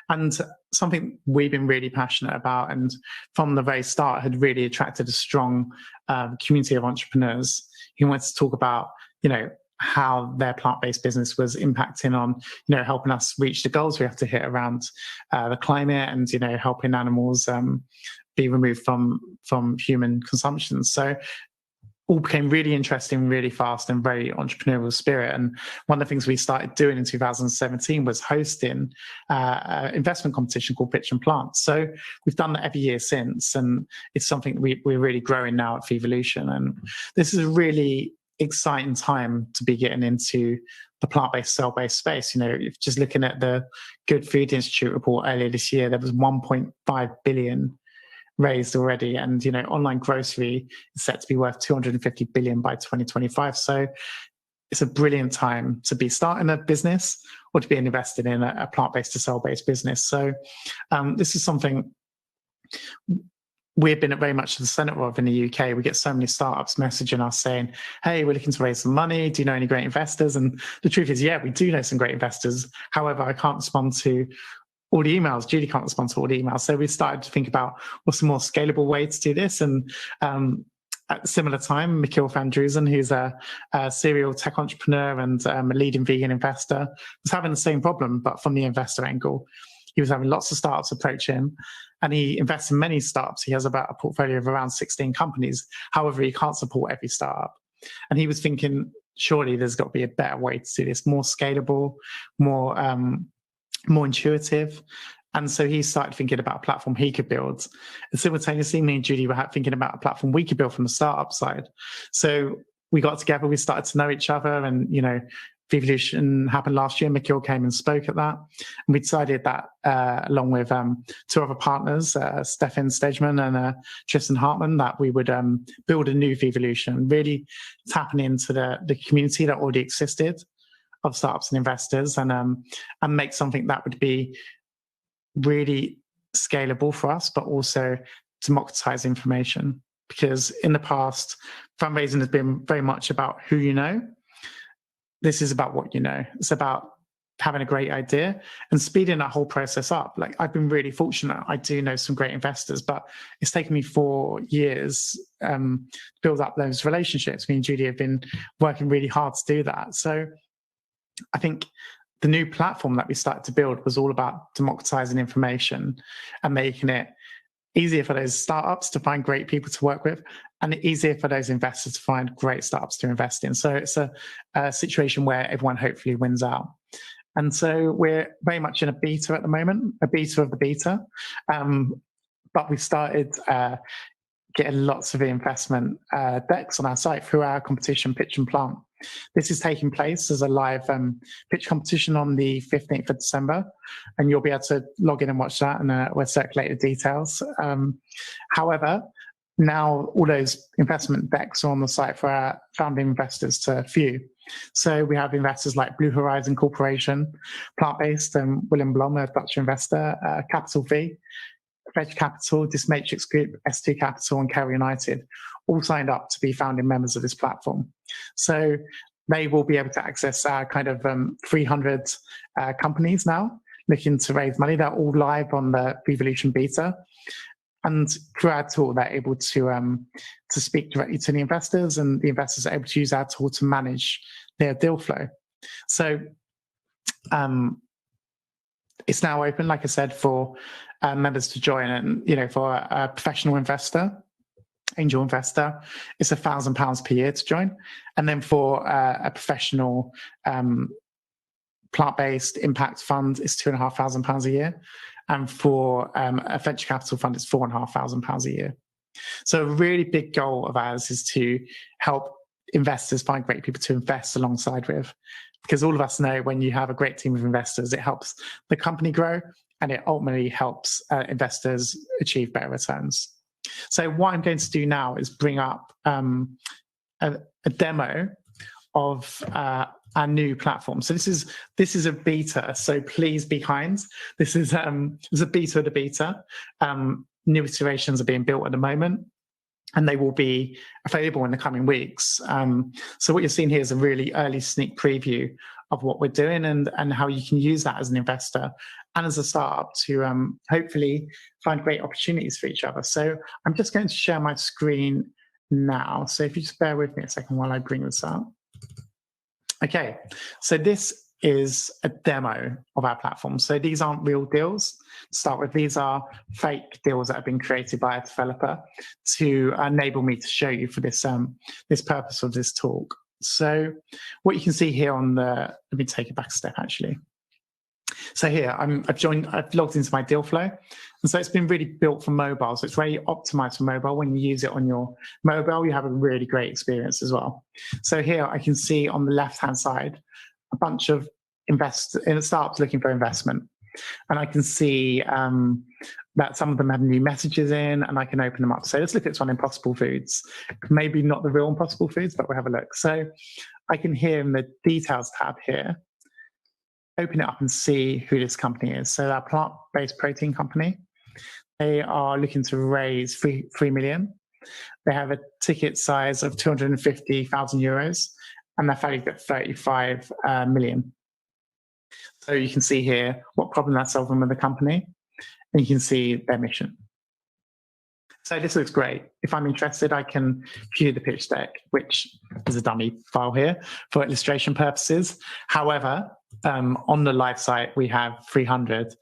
And something we've been really passionate about, and from the very start had really attracted a strong community of entrepreneurs who wanted to talk about, how their plant-based business was impacting on, helping us reach the goals we have to hit around the climate and, helping animals be removed from human consumption. So all became really interesting, really fast, and very entrepreneurial spirit. And one of the things we started doing in 2017 was hosting an investment competition called Pitch and Plant. So we've done that every year since, and it's something we're really growing now at Evolution. And this is a really exciting time to be getting into the plant-based, cell-based space. Just looking at the Good Food Institute report earlier this year, there was 1.5 billion raised already, and online grocery is set to be worth 250 billion by 2025. So it's a brilliant time to be starting a business or to be invested in a plant-based to cell-based business. So this is something we've been very much at the center of in the UK. We get so many startups messaging us saying, hey, we're looking to raise some money. Do you know any great investors? And the truth is, yeah, we do know some great investors. However, I can't respond to all the emails. Judy can't respond to all the emails. So we started to think about what's a more scalable way to do this. And at a similar time, Michiel van Droosen, who's a serial tech entrepreneur and a leading vegan investor, was having the same problem, but from the investor angle. He was having lots of startups approach him, and he invests in many startups. He has about a portfolio of around 16 companies. However, he can't support every startup. And he was thinking, surely there's got to be a better way to do this, more scalable, more intuitive. And so he started thinking about a platform he could build. And simultaneously, me and Judy were thinking about a platform we could build from the startup side. So we got together, we started to know each other, and, you know, Evolution happened last year. Mikhail came and spoke at that. And we decided that, along with two other partners, Stefan Stegman and Tristan Hartman, that we would build a new Evolution, really tapping into the community that already existed of startups and investors, and make something that would be really scalable for us, but also democratize information. Because in the past, fundraising has been very much about who you know. This is about what you know. It's about having a great idea and speeding that whole process up. Like, I've been really fortunate. I do know some great investors, but it's taken me 4 years to build up those relationships. Me and Judy have been working really hard to do that. So I think the new platform that we started to build was all about democratizing information and making it easier for those startups to find great people to work with, and easier for those investors to find great startups to invest in. So it's a situation where everyone hopefully wins out. And so we're very much in a beta at the moment, a beta of the beta. But we started getting lots of investment decks on our site through our competition, Pitch and Plant. This is taking place as a live pitch competition on the 15th of December, and you'll be able to log in and watch that, and we'll circulate the details. However, now all those investment decks are on the site for our founding investors to view. So we have investors like Blue Horizon Corporation, Plant-Based, and Willem Blom, a Dutch investor, Capital V, Veg Capital, Dismatrix Group, S2 Capital, and Kerry United, all signed up to be founding members of this platform. So they will be able to access our kind of 300 companies now looking to raise money. They're all live on the Evolution beta. And through our tool, they're able to speak directly to the investors, and the investors are able to use our tool to manage their deal flow. So it's now open, like I said, for members to join. And, you know, for a professional investor, angel investor, it's £1,000 per year to join. And then for a professional plant-based impact fund, it's £2,500 a year. And for a venture capital fund, it's £4,500 a year. So a really big goal of ours is to help investors find great people to invest alongside with. Because all of us know when you have a great team of investors, it helps the company grow, and it ultimately helps investors achieve better returns. So what I'm going to do now is bring up a demo of our new platform. So this is a beta, so please be kind. This is a beta of the beta. New iterations are being built at the moment, and they will be available in the coming weeks. So what you're seeing here is a really early sneak preview of what we're doing, and how you can use that as an investor and as a startup to hopefully find great opportunities for each other. So I'm just going to share my screen now. So if you just bear with me a second while I bring this up. Okay, so this is a demo of our platform. So these aren't real deals to start with. These are fake deals that have been created by a developer to enable me to show you for this this purpose of this talk. So what you can see here on the, let me take it back a step actually. So here I've logged into my deal flow. And so it's been really built for mobile. So it's very optimized for mobile. When you use it on your mobile, you have a really great experience as well. So here I can see on the left-hand side, a bunch of startups looking for investment. And I can see that some of them have new messages in, and I can open them up. So let's look at this one, Impossible Foods. Maybe not the real Impossible Foods, but we'll have a look. So I can hear in the details tab here, open it up and see who this company is. So they're a plant-based protein company. They are looking to raise 3 million. They have a ticket size of 250,000 euros, and they're valued at 35 million. So you can see here what problem they're solving with the company, and you can see their mission. So this looks great. If I'm interested, I can view the pitch deck, which is a dummy file here for illustration purposes. However, on the live site, we have 300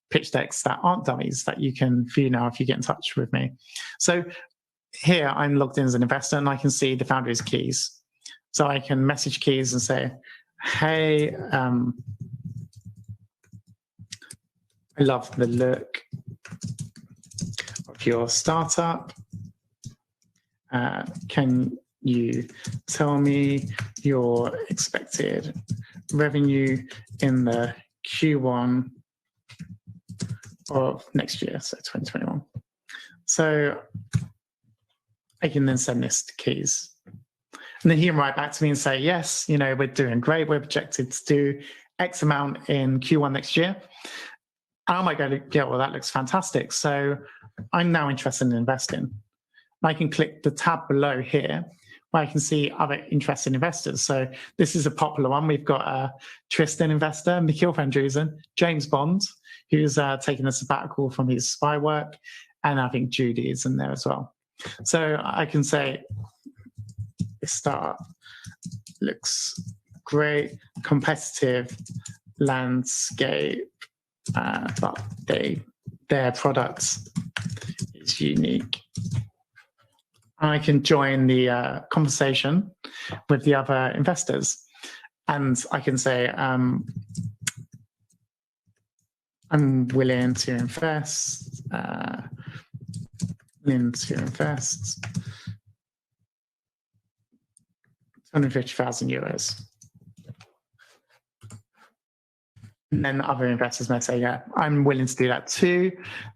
pitch decks that aren't dummies that you can view now if you get in touch with me. So here I'm logged in as an investor, and I can see the founder's keys. So I can message Keys and say, hey, I love the look of your startup. Can you tell me your expected revenue in the Q1 of next year, so 2021? So I can then send this to Keys. And then he can write back to me and say, yes, we're doing great. We're projected to do X amount in Q1 next year. And I might go, yeah, well, that looks fantastic. So I'm now interested in investing. I can click the tab below here where I can see other interested investors. So this is a popular one. We've got a Tristan investor, Michiel van Druzen, James Bond, who's taking a sabbatical from his spy work. And I think Judy is in there as well. So I can say, this startup looks great, competitive landscape, but their product is unique. I can join the conversation with the other investors, and I can say, I'm willing to invest, 250,000 euros. And then other investors may say, yeah, I'm willing to do that too.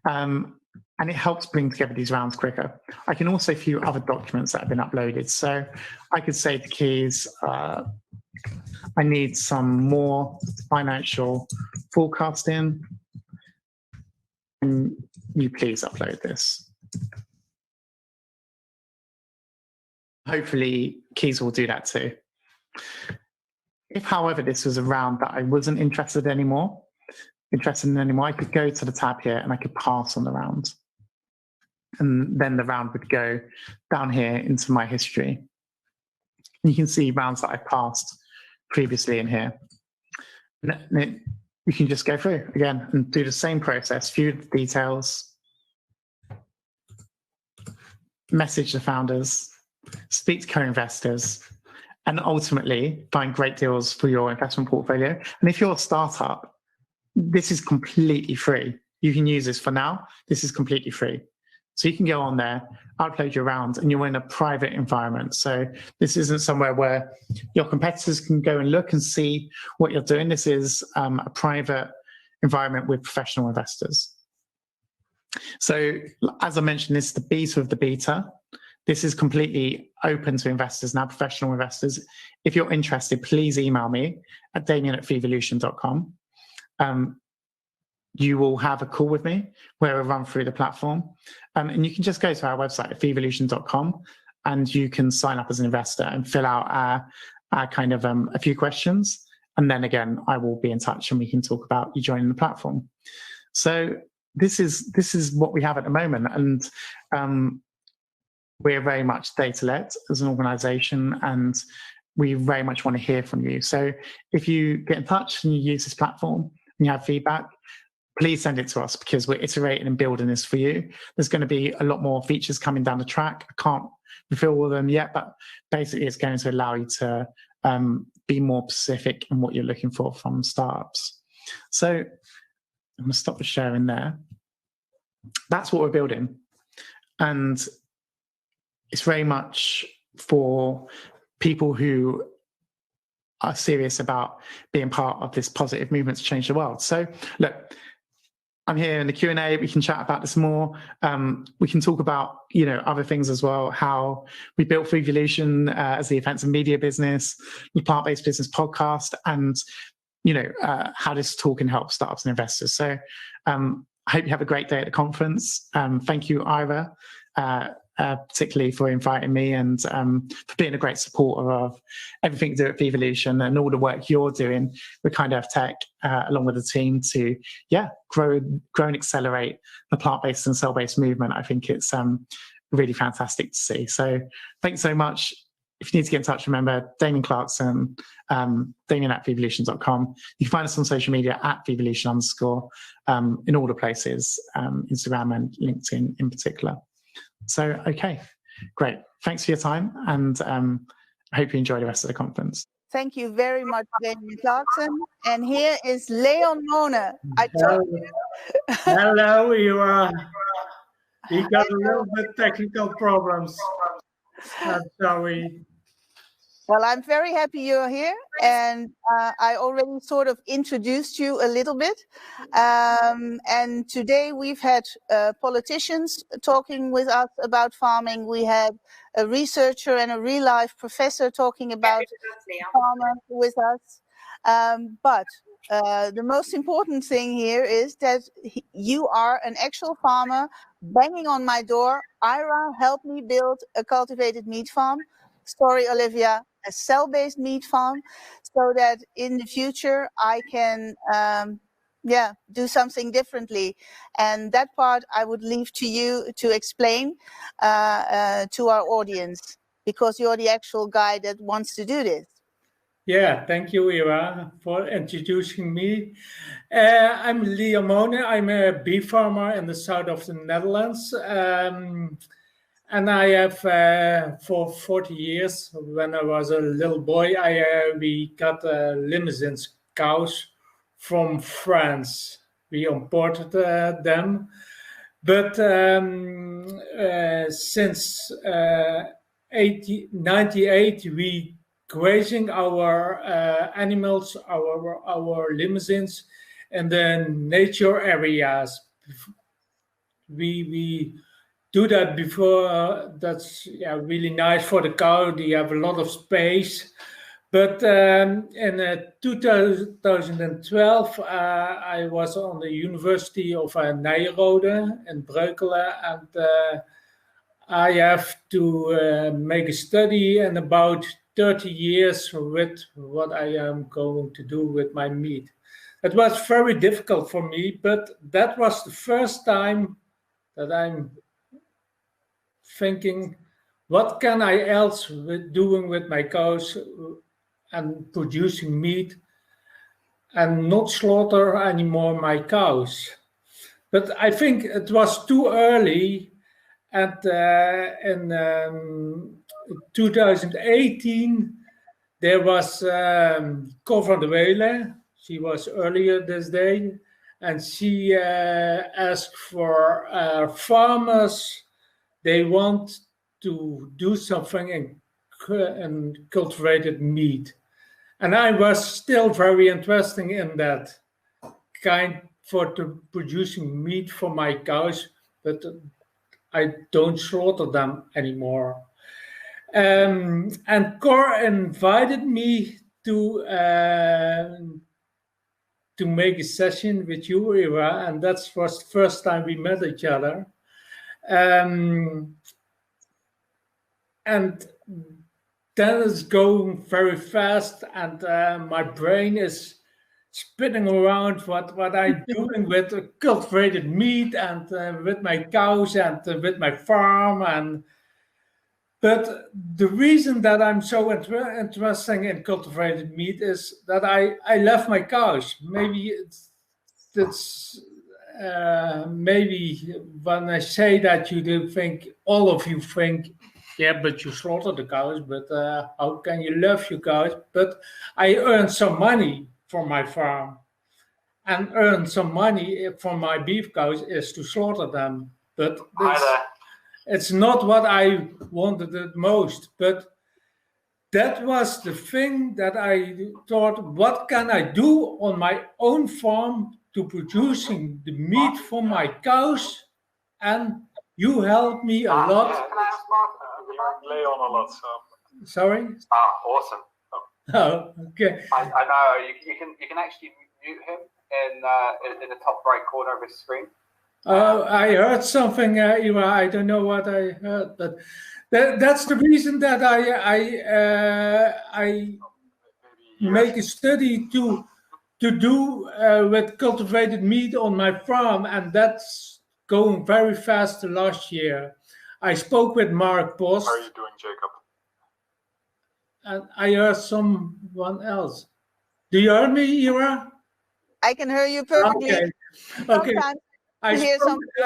And it helps bring together these rounds quicker. I can also view other documents that have been uploaded. So I could say to Keys, I need some more financial forecasting. Can you please upload this? Hopefully Keys will do that too. If, however, this was a round that I wasn't interested in anymore, I could go to the tab here and I could pass on the round. And then the round would go down here into my history. And you can see rounds that I passed previously in here. And you can just go through again and do the same process, view the details, message the founders, speak to co-investors, and ultimately find great deals for your investment portfolio. And if you're a startup, this is completely free. You can use this for now. This is completely free. So you can go on there, upload your rounds, and you're in a private environment. So this isn't somewhere where your competitors can go and look and see what you're doing. This is a private environment with professional investors. So as I mentioned, this is the beta of the beta. This is completely open to investors now, professional investors. If you're interested, please email me at damien@fevolution.com. You will have a call with me where we'll run through the platform. And you can just go to our website at fevolution.com and you can sign up as an investor and fill out our kind of a few questions. And then again, I will be in touch and we can talk about you joining the platform. So this is what we have at the moment. And we're very much data-led as an organization, and we very much want to hear from you. So if you get in touch and you use this platform and you have feedback, please send it to us because we're iterating and building this for you. There's going to be a lot more features coming down the track. I can't reveal all of them yet, but basically it's going to allow you to be more specific in what you're looking for from startups. So I'm going to stop the sharing there. That's what we're building. And it's very much for people who are serious about being part of this positive movement to change the world. So look, I'm here in the Q&A. We can chat about this more. We can talk about, other things as well, how we built Fevolution as the events and media business, the plant-based business podcast, and, how this tool can help startups and investors. So I hope you have a great day at the conference. Thank you, Ira, particularly for inviting me and for being a great supporter of everything you do at Fevolution and all the work you're doing with KET Tech along with the team to, grow and accelerate the plant-based and cell-based movement. I think it's really fantastic to see. So thanks so much. If you need to get in touch, remember Damien Clarkson, Damien@fevolution.com. You can find us on social media @Fevolution_ in all the places, Instagram and LinkedIn in particular. So, okay, great. Thanks for your time. And I I hope you enjoy the rest of the conference.
Thank you very much, Damien Clarkson. And here is Leon Moone. I told you.
Hello, we got a little bit technical problems. I'm sorry.
Well, I'm very happy you're here, and I already sort of introduced you a little bit. And today we've had politicians talking with us about farming. We had a researcher and a real-life professor talking about farming with us. But the most important thing here is that you are an actual farmer banging on my door. Ira, help me build a cultivated meat farm. Sorry, Olivia, a cell-based meat farm, so that in the future I can do something differently. And that part I would leave to you to explain to our audience, because you're the actual guy that wants to do this.
Yeah, thank you, Ira, for introducing me. I'm Leon Moone. I'm a beef farmer in the south of the Netherlands. And I have, for 40 years, when I was a little boy, we got Limousin cows from France. We imported them. But since 1998, we grazing our animals, our Limousins in the nature areas. We do that before. That's really nice for the cow. They have a lot of space. But in 2012, I was on the University of Nijrode in Breukelen, and I have to make a study in about 30 years with what I am going to do with my meat. It was very difficult for me, but that was the first time that I'm thinking, what can I else doing with my cows and producing meat and not slaughter anymore my cows. But I think it was too early, and in 2018 there was Cor van der Wele. She was earlier this day, and she asked for farmers. They want to do something in cultivated meat. And I was still very interested in that kind for producing meat for my cows, but I don't slaughter them anymore. And Cor invited me to make a session with you, Ira, and that was the first time we met each other. And then it's going very fast, and my brain is spinning around what I'm doing with cultivated meat and with my cows and with my farm. But the reason that I'm so interested in cultivated meat is that I love my cows. Maybe maybe when I say that, you do think, all of you think, yeah, but you slaughter the cows, but how can you love your cows? But I earn some money from my farm, and earn some money from my beef cows is to slaughter them. But it's not what I wanted the most. But that was the thing that I thought, what can I do on my own farm to producing the meat for my cows? And you helped me a lot.
Yeah, can I ask Maarten? You're Leon a lot, so.
Sorry?
Awesome.
Oh, okay.
I know you can actually mute him in the top right corner of his screen.
I heard something, Ira. I don't know what I heard, but that's the reason that I make a study to do with cultivated meat on my farm, and that's going very fast last year. I spoke with Maarten Bosch.
How are you doing, Jacob?
And I heard someone else. Do you hear me, Ira?
I can hear you perfectly.
Okay. I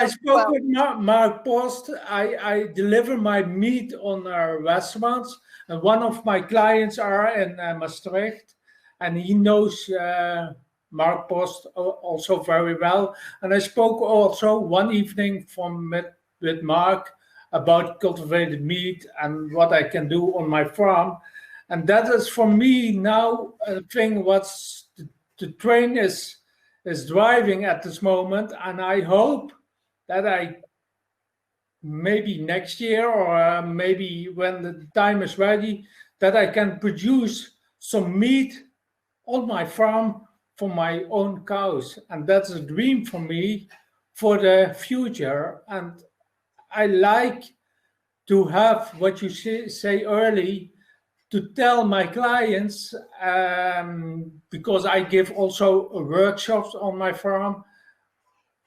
spoke with Maarten Bosch. I deliver my meat on our restaurants, And one of my clients are in Maastricht, and he knows Maarten Bosch also very well. And I spoke also one evening with Mark about cultivated meat and what I can do on my farm. And that is for me now a thing what's the train is driving at this moment. And I hope that I maybe next year or maybe when the time is ready, that I can produce some meat on my farm for my own cows. And that's a dream for me for the future. And I like to have what you say early, to tell my clients, because I give also workshops on my farm,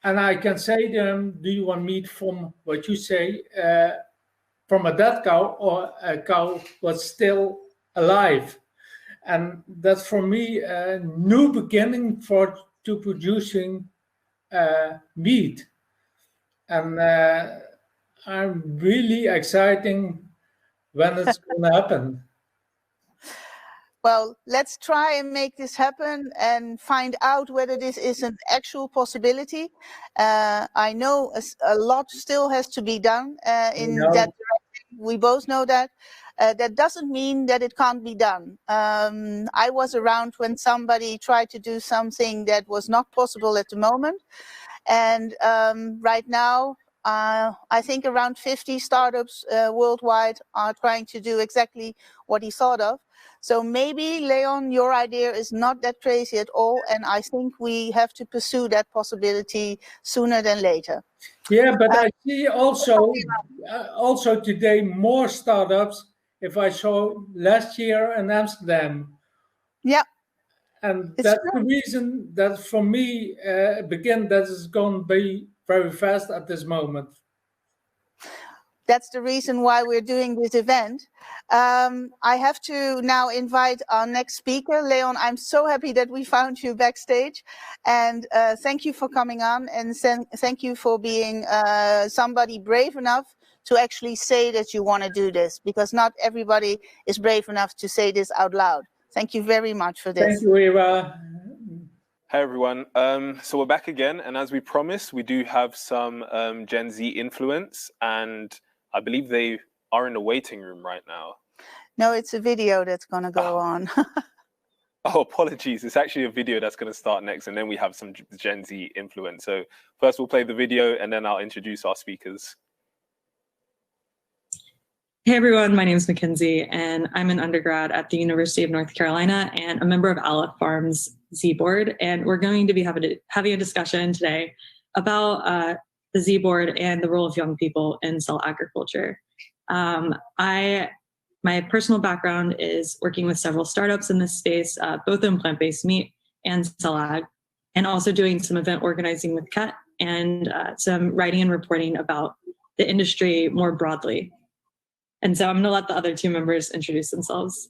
and I can say to them, do you want meat from what you say, from a dead cow or a cow that's still alive? And that's for me a new beginning to producing meat. And I'm really excited when it's going to happen.
Well, let's try and make this happen and find out whether this is an actual possibility. I know a lot still has to be done in that direction. We both know that. That doesn't mean that it can't be done. I was around when somebody tried to do something that was not possible at the moment. And right now, I think around 50 startups worldwide are trying to do exactly what he thought of. So maybe, Leon, your idea is not that crazy at all, and I think we have to pursue that possibility sooner than later.
Yeah, but I see also today more startups. If I saw last year in Amsterdam.
Yeah.
And that's the reason that for me, that is going to be very fast at this moment.
That's the reason why we're doing this event. I have to now invite our next speaker. Leon, I'm so happy that we found you backstage. And thank you for coming on. And thank you for being somebody brave enough to actually say that you want to do this. Because not everybody is brave enough to say this out loud. Thank you very much for this.
Thank you, Eva.
Hi, everyone. So we're back again. And as we promised, we do have some Gen Z influence. And I believe they are in the waiting room right now.
No, it's a video that's going to go on.
Oh, apologies. It's actually a video that's going to start next, and then we have some Gen Z influence. So first we'll play the video, and then I'll introduce our speakers.
Hey, everyone. My name is Mackenzie, and I'm an undergrad at the University of North Carolina and a member of Aleph Farm's Z Board. And we're going to be having a discussion today about the Z Board and the role of young people in cell agriculture. My personal background is working with several startups in this space, both in plant-based meat and cell ag, and also doing some event organizing with KET and some writing and reporting about the industry more broadly. And so I'm going to let the other two members introduce themselves.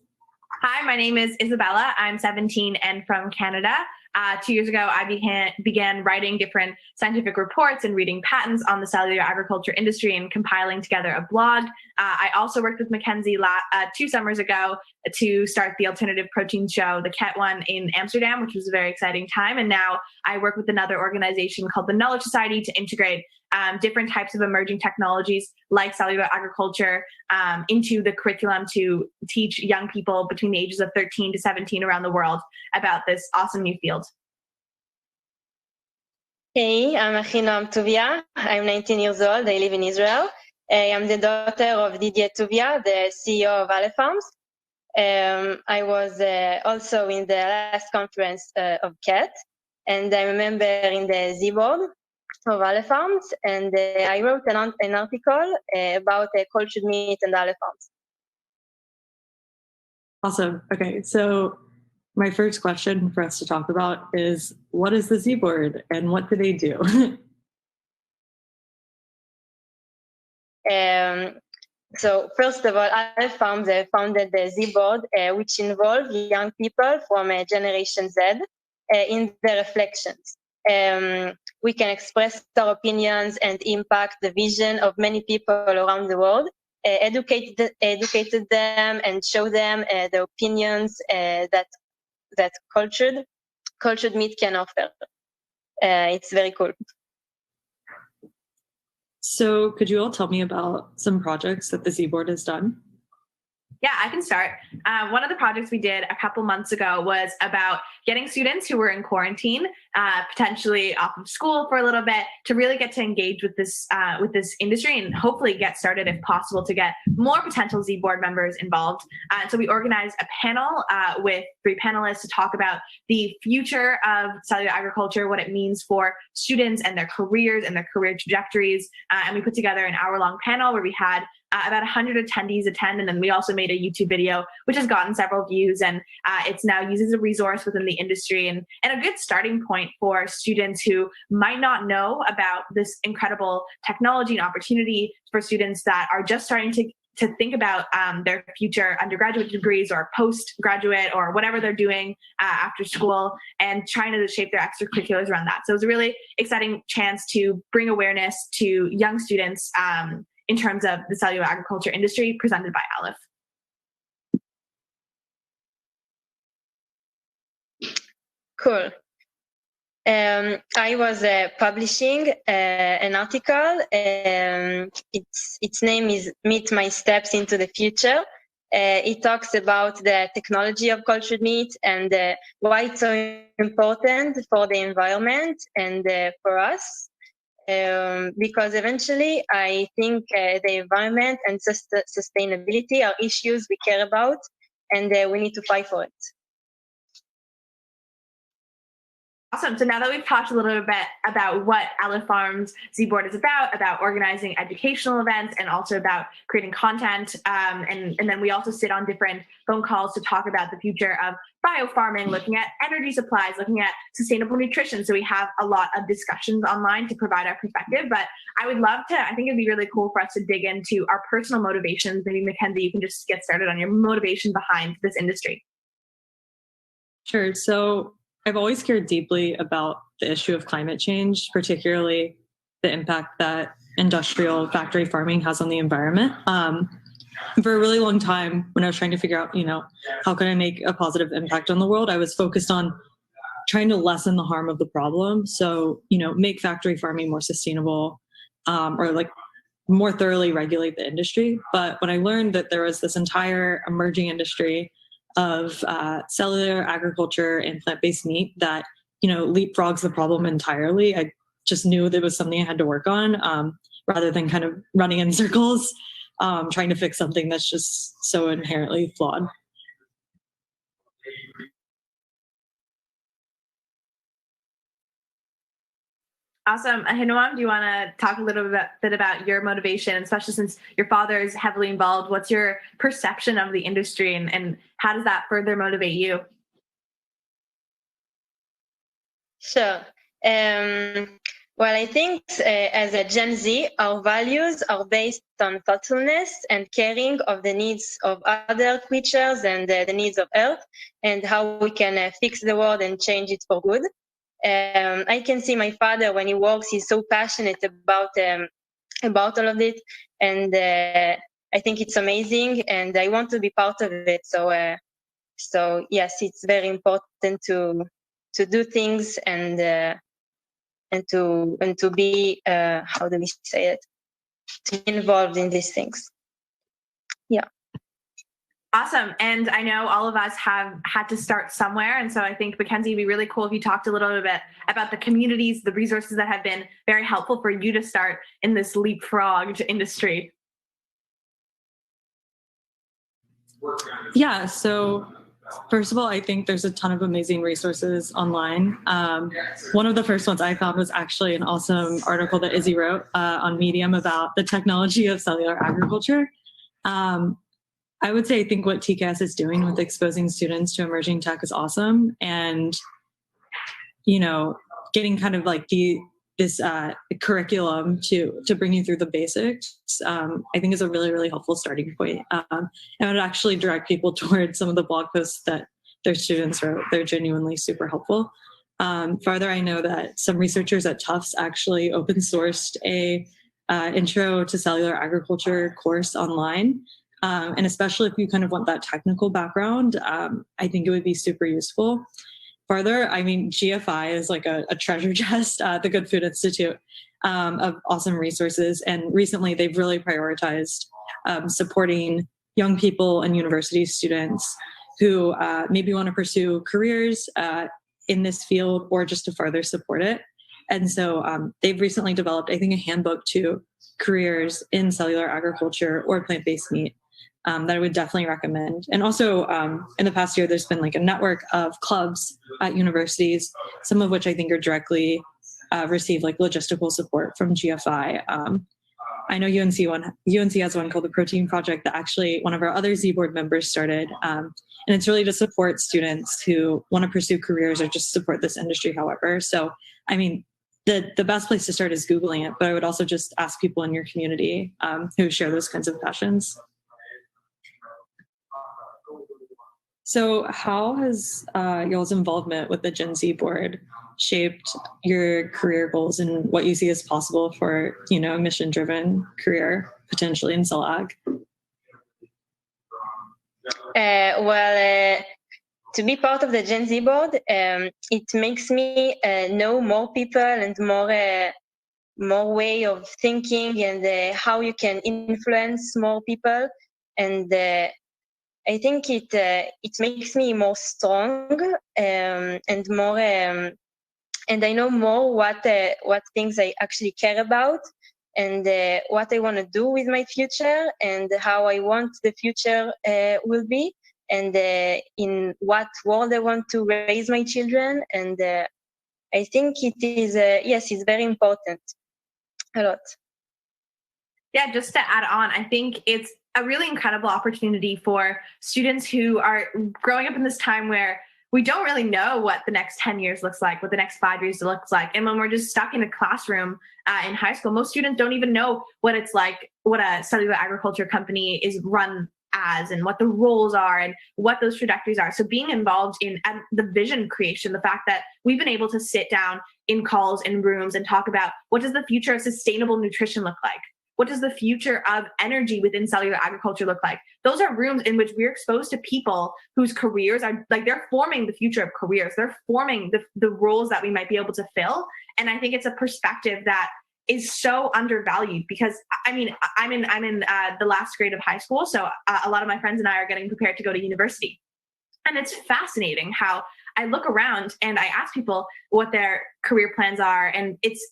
Hi, my name is Isabella. I'm 17 and from Canada. 2 years ago, I began writing different scientific reports and reading patents on the cellular agriculture industry and compiling together a blog. I also worked with Mackenzie 2 summers ago to start the alternative protein show, the KET one in Amsterdam, which was a very exciting time. And now I work with another organization called the Knowledge Society to integrate different types of emerging technologies like cellular agriculture into the curriculum to teach young people between the ages of 13 to 17 around the world about this awesome new field.
Hey, I'm Ahinoam Tuvia. I'm 19 years old. I live in Israel. I am the daughter of Didier Tuvia, the CEO of Aleph Farms. I was also in the last conference of KET, and I'm a member in the Z Board of Aleph Farms, and I wrote an article about cultured meat and Aleph Farms.
Awesome. Okay, so my first question for us to talk about is, what is the Z Board and what do they do?
So first of all, Aleph Farms founded the Z Board, which involved young people from Generation Z in their reflections. We can express our opinions and impact the vision of many people around the world educated them and show them the opinions that cultured meat can offer. It's very cool.
So could you all tell me about some projects that the Z Board has done?
Yeah, I can start. One of the projects we did a couple months ago was about getting students who were in quarantine, potentially off of school for a little bit, to really get to engage with this industry and hopefully get started, if possible, to get more potential Z Board members involved. So we organized a panel with 3 panelists to talk about the future of cellular agriculture, what it means for students and their careers and their career trajectories. And we put together an hour-long panel where we had about 100 attendees attend, and then we also made a YouTube video which has gotten several views, and it's now used as a resource within the industry and a good starting point for students who might not know about this incredible technology and opportunity, for students that are just starting to think about their future undergraduate degrees or postgraduate or whatever they're doing after school, and trying to shape their extracurriculars around that. So it was a really exciting chance to bring awareness to young students in terms of the cellular agriculture industry, presented by Aleph.
Cool. I was publishing an article. Its name is "Meet My Steps into the Future." It talks about the technology of cultured meat and why it's so important for the environment and for us. Because eventually I think the environment and sustainability are issues we care about, and we need to fight for it.
Awesome. So now that we've talked a little bit about what Aleph Farm's Z Board is about organizing educational events and also about creating content, and then we also sit on different phone calls to talk about the future of biofarming, looking at energy supplies, looking at sustainable nutrition. So we have a lot of discussions online to provide our perspective, but I think it'd be really cool for us to dig into our personal motivations. Maybe Mackenzie, you can just get started on your motivation behind this industry.
Sure. So I've always cared deeply about the issue of climate change, particularly the impact that industrial factory farming has on the environment. For a really long time, when I was trying to figure out, how can I make a positive impact on the world, I was focused on trying to lessen the harm of the problem. So, make factory farming more sustainable, or more thoroughly regulate the industry. But when I learned that there was this entire emerging industry of cellular agriculture and plant-based meat that, leapfrogs the problem entirely, I just knew there was something I had to work on, rather than kind of running in circles, trying to fix something that's just so inherently flawed.
Awesome. Ahinoam, do you want to talk a little bit about your motivation, especially since your father is heavily involved? What's your perception of the industry, and how does that further motivate you?
Sure. Well, I think as a Gen Z, our values are based on thoughtfulness and caring of the needs of other creatures and the needs of Earth, and how we can fix the world and change it for good. I can see my father when he works; he's so passionate about all of it, and I think it's amazing, and I want to be part of it. So yes, it's very important to do things and to be how do we say it? To be involved in these things. Yeah.
Awesome. And I know all of us have had to start somewhere. And so I think, Mackenzie, it'd be really cool if you talked a little bit about the communities, the resources that have been very helpful for you to start in this leapfrogged industry.
Yeah. So first of all, I think there's a ton of amazing resources online. One of the first ones I found was actually an awesome article that Izzy wrote on Medium about the technology of cellular agriculture. I would say I think what TKS is doing with exposing students to emerging tech is awesome. And, getting kind of like this curriculum to bring you through the basics, I think is a really, really helpful starting point. And I would actually direct people towards some of the blog posts that their students wrote. They're genuinely super helpful. Further, I know that some researchers at Tufts actually open sourced a intro to cellular agriculture course online. And especially if you kind of want that technical background, I think it would be super useful. Further, I mean, GFI is like a treasure chest at the Good Food Institute of awesome resources. And recently they've really prioritized supporting young people and university students who maybe want to pursue careers in this field or just to further support it. And so they've recently developed, I think, a handbook to careers in cellular agriculture or plant-based meat that I would definitely recommend. And also in the past year, there's been like a network of clubs at universities, some of which I think are directly receive like logistical support from GFI. I know UNC has one called the Protein Project that actually one of our other Z Board members started. And it's really to support students who want to pursue careers or just support this industry, however. So, I mean, the best place to start is Googling it, but I would also just ask people in your community who share those kinds of passions. So how has y'all's involvement with the Gen Z board shaped your career goals and what you see as possible for, you know, a mission-driven career potentially in cell ag?
To be part of the Gen Z board, it makes me know more people and more way of thinking and how you can influence more people. And I think it makes me more strong and more, and I know more what things I actually care about and what I want to do with my future and how I want the future will be. And in what world I want to raise my children. And I think it is, yes, it's very important, a lot.
Yeah, just to add on, I think it's a really incredible opportunity for students who are growing up in this time where we don't really know what the next 10 years looks like, what the next 5 years looks like. And when we're just stuck in a classroom in high school, most students don't even know what it's like, what a cellular agriculture company is run as and what the roles are and what those trajectories are. So being involved in the vision creation, the fact that we've been able to sit down in calls and rooms and talk about what does the future of sustainable nutrition look like? What does the future of energy within cellular agriculture look like? Those are rooms in which we're exposed to people whose careers are like, they're forming the future of careers. They're forming the roles that we might be able to fill. And I think it's a perspective that is so undervalued because I mean, I'm in the last grade of high school. So a lot of my friends and I are getting prepared to go to university. And it's fascinating how I look around and I ask people what their career plans are. And it's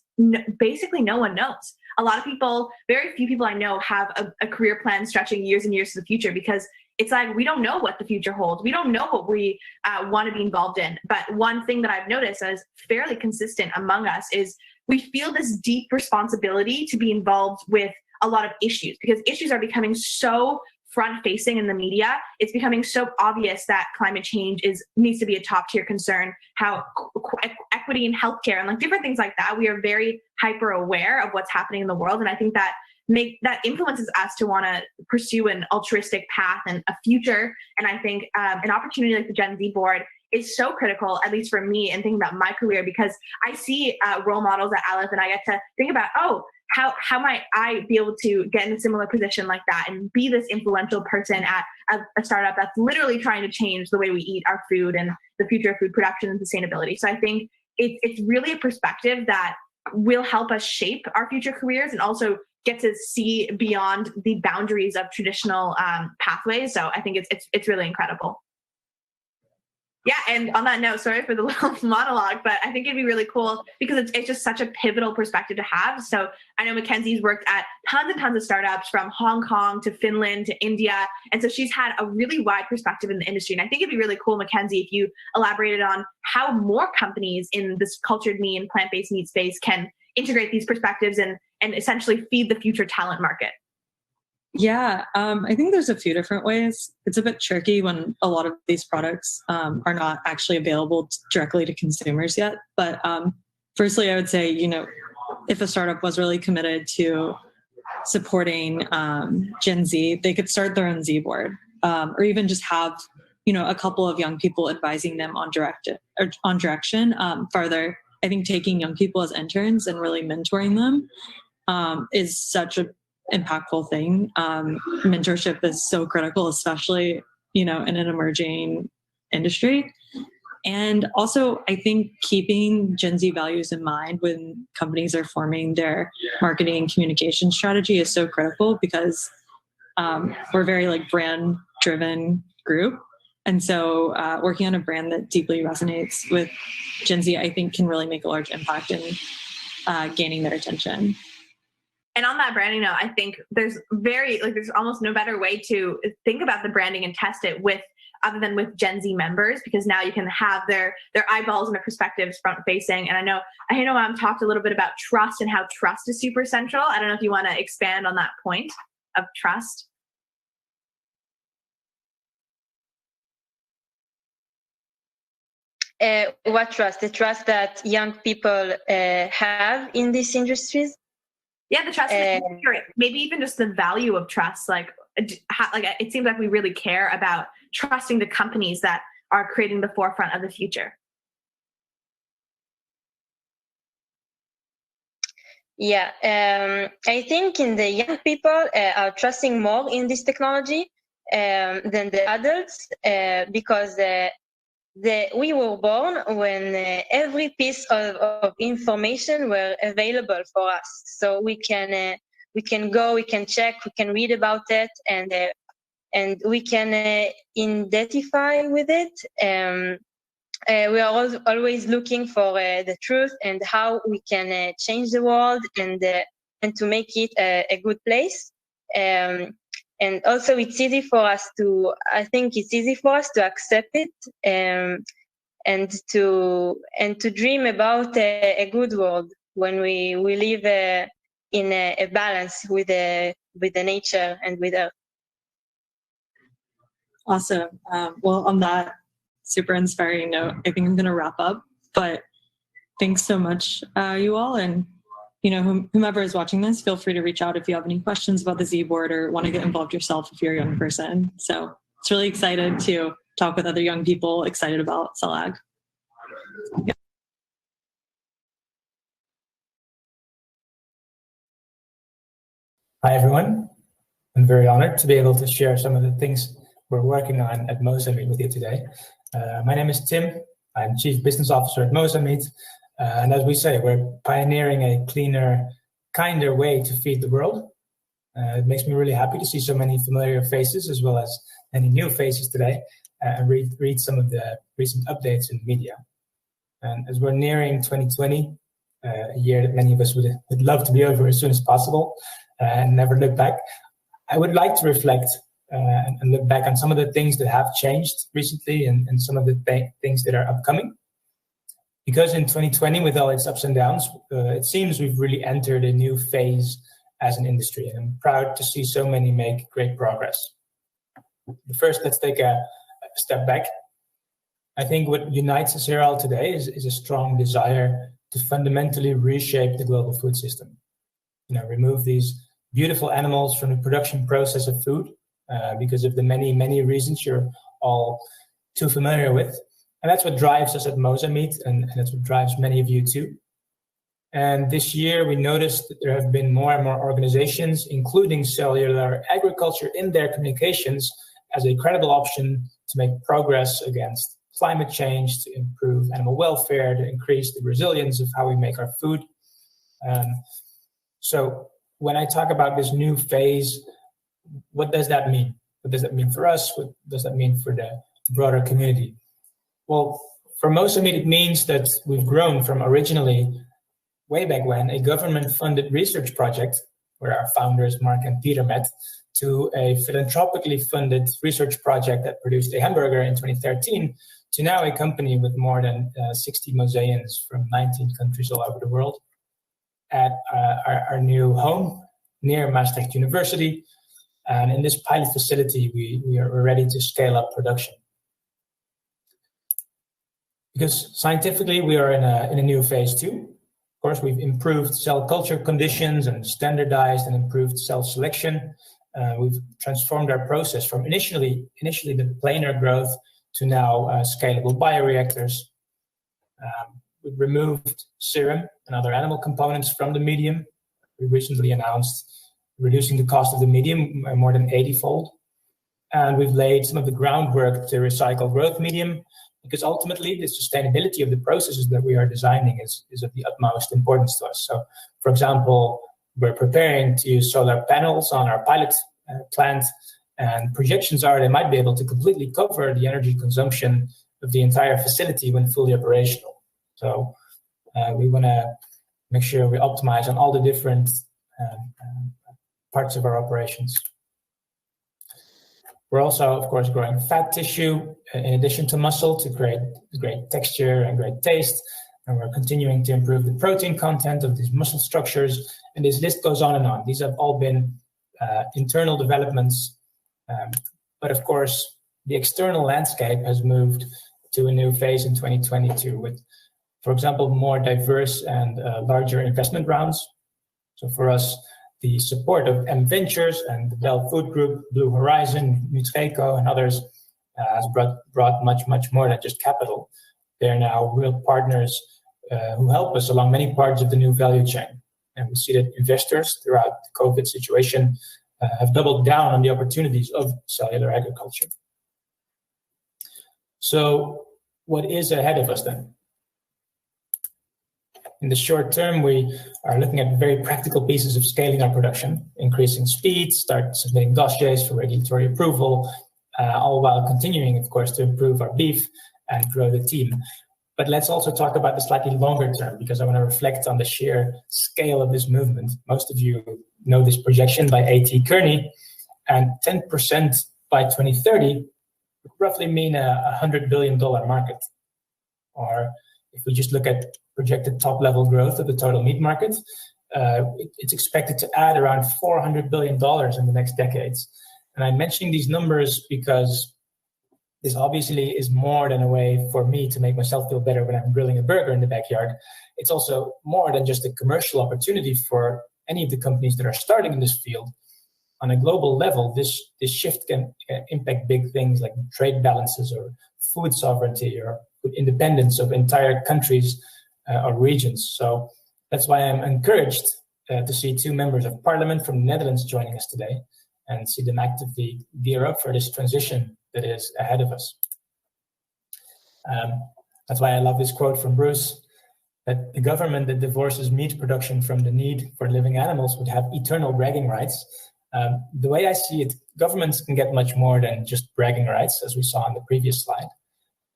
basically no one knows. A lot of people, very few people I know have a career plan stretching years and years to the future because it's like, we don't know what the future holds. We don't know what we want to be involved in. But one thing that I've noticed as fairly consistent among us is we feel this deep responsibility to be involved with a lot of issues because issues are becoming so front-facing in the media. It's becoming so obvious that climate change needs to be a top-tier concern, how equity in healthcare and like different things like that. We are very hyper-aware of what's happening in the world. And I think that influences us to want to pursue an altruistic path and a future. And I think an opportunity like the Gen Z board is so critical, at least for me, and thinking about my career, because I see role models at Aleph and I get to think about, how might I be able to get in a similar position like that and be this influential person at a startup that's literally trying to change the way we eat our food and the future of food production and sustainability. So I think it's really a perspective that will help us shape our future careers and also get to see beyond the boundaries of traditional pathways. So I think it's really incredible. Yeah, and on that note, sorry for the little monologue, but I think it'd be really cool because it's just such a pivotal perspective to have. So I know Mackenzie's worked at tons and tons of startups from Hong Kong to Finland to India. And so she's had a really wide perspective in the industry. And I think it'd be really cool, Mackenzie, if you elaborated on how more companies in this cultured meat and plant-based meat space can integrate these perspectives and essentially feed the future talent market.
Yeah, I think there's a few different ways. It's a bit tricky when a lot of these products are not actually available directly to consumers yet. But firstly, I would say, if a startup was really committed to supporting Gen Z, they could start their own Z board or even just have, a couple of young people advising them on direction. Further, I think taking young people as interns and really mentoring them is such an impactful thing. Mentorship is so critical, especially, in an emerging industry. And also, I think keeping Gen Z values in mind when companies are forming their marketing and communication strategy is so critical, because we're very brand-driven group. And so working on a brand that deeply resonates with Gen Z, I think, can really make a large impact in gaining their attention.
And on that branding note, I think there's there's almost no better way to think about the branding and test it other than with Gen Z members, because now you can have their eyeballs and their perspectives front facing. And I know Ahinoam talked a little bit about trust and how trust is super central. I don't know if you want to expand on that point of trust.
What trust? The trust that young people have in these industries?
Yeah, the trust, maybe even just the value of trust. It seems like we really care about trusting the companies that are creating the forefront of the future.
Yeah, I think in the young people are trusting more in this technology than the adults, because we were born when every piece of information were available for us. So we can go, we can check, we can read about it, and we can identify with it. We are always looking for the truth and how we can change the world and to make it a good place. And also, it's easy for us to accept it and to dream about a good world when we live in a balance with the nature and with Earth.
Awesome. Well, on that super inspiring note, I think I'm going to wrap up. But thanks so much, you all. And whomever is watching this, feel free to reach out if you have any questions about the Z board or want to get involved yourself if you're a young person. So it's really excited to talk with other young people excited about CELAG. Yeah.
Hi, everyone. I'm very honored to be able to share some of the things we're working on at Mozambique with you today. My name is Tim. I'm Chief Business Officer at Mozambique. And as we say, we're pioneering a cleaner, kinder way to feed the world. It makes me really happy to see so many familiar faces as well as many new faces today and read some of the recent updates in the media. And as we're nearing 2020, a year that many of us would love to be over as soon as possible and never look back, I would like to reflect and look back on some of the things that have changed recently and some of the things that are upcoming. Because in 2020, with all its ups and downs, it seems we've really entered a new phase as an industry, and I'm proud to see so many make great progress. But first, let's take a step back. I think what unites us here all today is a strong desire to fundamentally reshape the global food system. Remove these beautiful animals from the production process of food because of the many, many reasons you're all too familiar with. And that's what drives us at Mozambique, and that's what drives many of you too. And this year, we noticed that there have been more and more organizations, including cellular agriculture, in their communications as a credible option to make progress against climate change, to improve animal welfare, to increase the resilience of how we make our food. So when I talk about this new phase, what does that mean? What does that mean for us? What does that mean for the broader community? Well, for Mozambique, it means that we've grown from originally, way back when, a government-funded research project where our founders, Mark and Peter, met, to a philanthropically funded research project that produced a hamburger in 2013, to now a company with more than 60 Mosaians from 19 countries all over the world at our new home near Maastricht University. And in this pilot facility, we are ready to scale up production. Because scientifically, we are in a new phase too. Of course, we've improved cell culture conditions and standardized and improved cell selection. We've transformed our process from initially the planar growth to now scalable bioreactors. We've removed serum and other animal components from the medium, We recently announced reducing the cost of the medium by more than 80-fold. And we've laid some of the groundwork to recycle growth medium, because ultimately the sustainability of the processes that we are designing is of the utmost importance to us. So, for example, we're preparing to use solar panels on our pilot plant, and projections are they might be able to completely cover the energy consumption of the entire facility when fully operational. So we want to make sure we optimize on all the different parts of our operations. We're also, of course, growing fat tissue in addition to muscle to create great texture and great taste. And we're continuing to improve the protein content of these muscle structures. And this list goes on and on. These have all been internal developments. But of course, the external landscape has moved to a new phase in 2022 with, for example, more diverse and larger investment rounds. So for us, the support of M Ventures and the Bell Food Group, Blue Horizon, Nutreco, and others has brought much more than just capital. They're now real partners who help us along many parts of the new value chain. And we see that investors throughout the COVID situation have doubled down on the opportunities of cellular agriculture. So what is ahead of us then? In the short term, we are looking at very practical pieces of scaling our production, increasing speed, start submitting dossiers for regulatory approval, all while continuing, of course, to improve our beef and grow the team. But let's also talk about the slightly longer term, because I want to reflect on the sheer scale of this movement. Most of you know this projection by A.T. Kearney, and 10% by 2030 would roughly mean a $100 billion market. Or if we just look at projected top-level growth of the total meat market, it's expected to add around $400 billion in the next decades. And I'm mentioning these numbers because this obviously is more than a way for me to make myself feel better when I'm grilling a burger in the backyard. It's also more than just a commercial opportunity for any of the companies that are starting in this field. On a global level, this shift can impact big things like trade balances or food sovereignty or food independence of entire countries or regions. So that's why I'm encouraged to see two members of parliament from the Netherlands joining us today and see them actively gear up for this transition that is ahead of us. That's why I love this quote from Bruce, that the government that divorces meat production from the need for living animals would have eternal bragging rights. The way I see it, governments can get much more than just bragging rights, as we saw on the previous slide.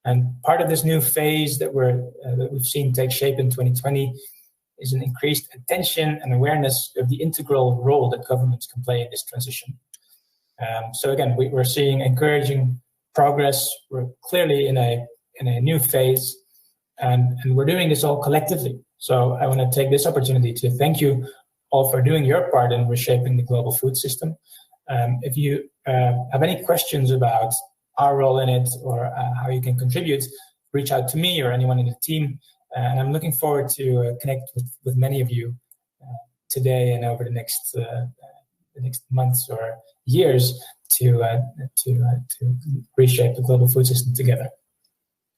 And part of this new phase that we've seen take shape in 2020 is an increased attention and awareness of the integral role that governments can play in this transition. So again, we're seeing encouraging progress. We're clearly in a new phase, and we're doing this all collectively. So I want to take this opportunity to thank you all for doing your part in reshaping the global food system. If you have any questions about our role in it or how you can contribute, reach out to me or anyone in the team. And I'm looking forward to connect with many of you today and over the next months or years to reshape the global food system together.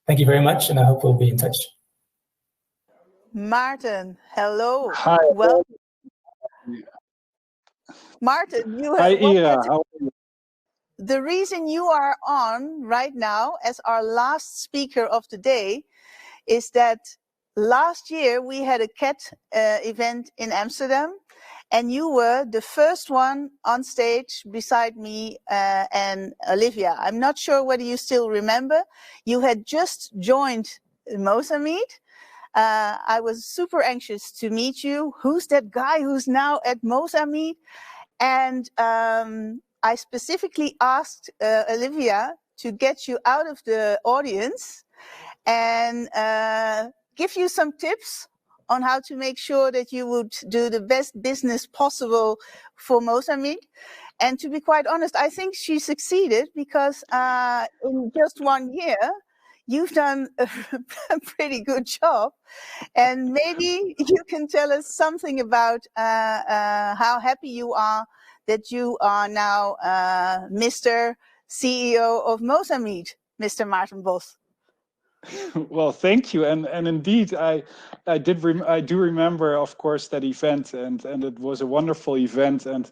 Thank you very much, and I hope we'll be in touch.
Maarten, hello.
Hi.
Well, Maarten,
Hi, Ira. How are you?
The reason you are on right now as our last speaker of the day is that last year we had a KET event in Amsterdam, and you were the first one on stage beside me and Olivia. I'm not sure whether you still remember. You had just joined Mojo. I was super anxious to meet you. Who's that guy who's now at Mojo? And I specifically asked Olivia to get you out of the audience and give you some tips on how to make sure that you would do the best business possible for Mojo. And to be quite honest, I think she succeeded because in just 1 year, you've done a pretty good job. And maybe you can tell us something about how happy you are that you are now Mr. CEO of Mojo, Mr. Maarten Bosch.
Well, thank you, and indeed, I do remember, of course, that event, and it was a wonderful event, and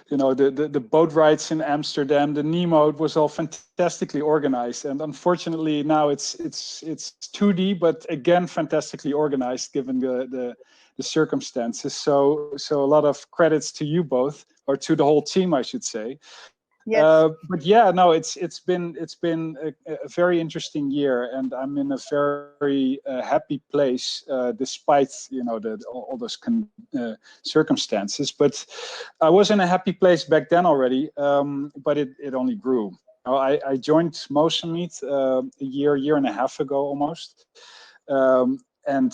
you know the boat rides in Amsterdam, the Nemo, it was all fantastically organized, and unfortunately now it's 2D, but again fantastically organized given the circumstances. So a lot of credits to you both, or to the whole team, I should say.
Yes.
But yeah, no, it's been a very interesting year, and I'm in a very happy place despite all those circumstances. But I was in a happy place back then already, but it only grew. I joined Mojo Meat a year and a half ago almost, and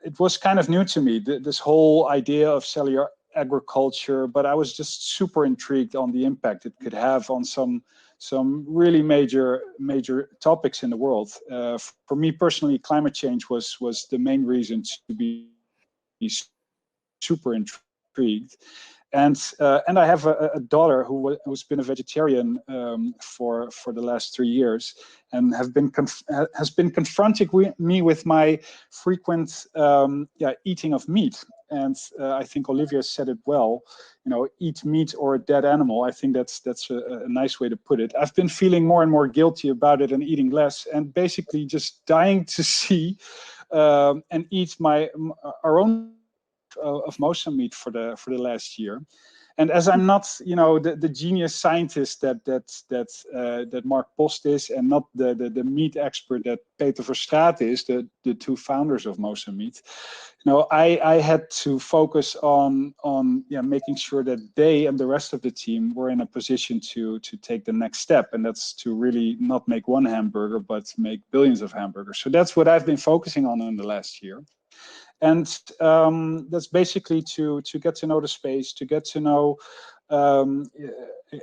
it was kind of new to me, this whole idea of cellular agriculture, but I was just super intrigued on the impact it could have on some really major topics in the world. For me personally, climate change was the main reason to be super intrigued. And I have a daughter who's been a vegetarian for the last 3 years, and has been confronting me with my frequent eating of meat. And I think Olivia said it well. Eat meat or a dead animal. I think that's a nice way to put it. I've been feeling more and more guilty about it and eating less, and basically just dying to see and eat our own of Mojo Meat for the last year. And as I'm not, the genius scientist that Mark Post is, and not the meat expert that Peter Verstraeten is, the two founders of Mojo Meat, I had to focus on making sure that they and the rest of the team were in a position to take the next step, and that's to really not make one hamburger, but make billions of hamburgers. So that's what I've been focusing on in the last year. And that's basically to get to know the space, to get to know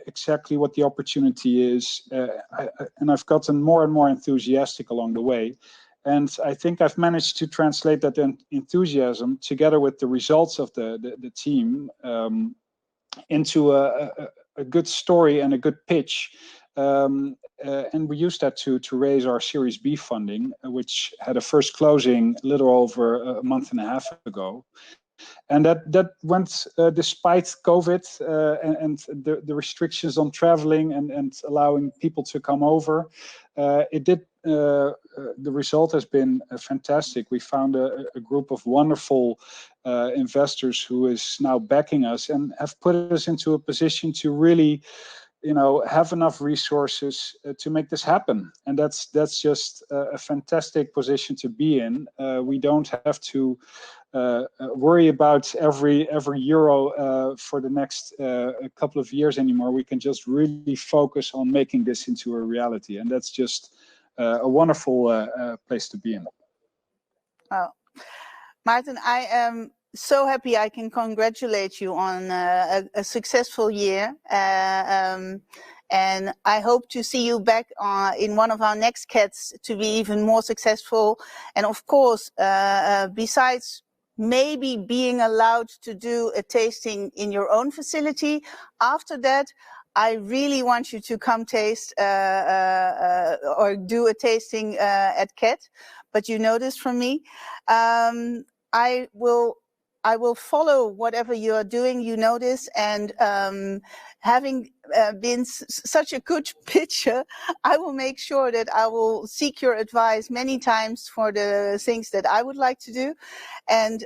exactly what the opportunity is. And I've gotten more and more enthusiastic along the way. And I think I've managed to translate that enthusiasm together with the results of the team into a good story and a good pitch. And we used that to raise our Series B funding, which had a first closing a little over a month and a half ago. And that went despite COVID and the restrictions on traveling and allowing people to come over. The result has been fantastic. We found a group of wonderful investors who is now backing us and have put us into a position to really have enough resources to make this happen. And that's just a fantastic position to be in. We don't have to worry about every euro for the next couple of years anymore. We can just really focus on making this into a reality. And that's just a wonderful place to be in.
Oh, Maarten, I am so happy I can congratulate you on a successful year. And I hope to see you back in one of our next KETs to be even more successful. And of course, besides maybe being allowed to do a tasting in your own facility, after that, I really want you to come taste or do a tasting at KET. But you know this from me. I will follow whatever you are doing, you know this, and having been such a good pitcher, I will make sure that I will seek your advice many times for the things that I would like to do. And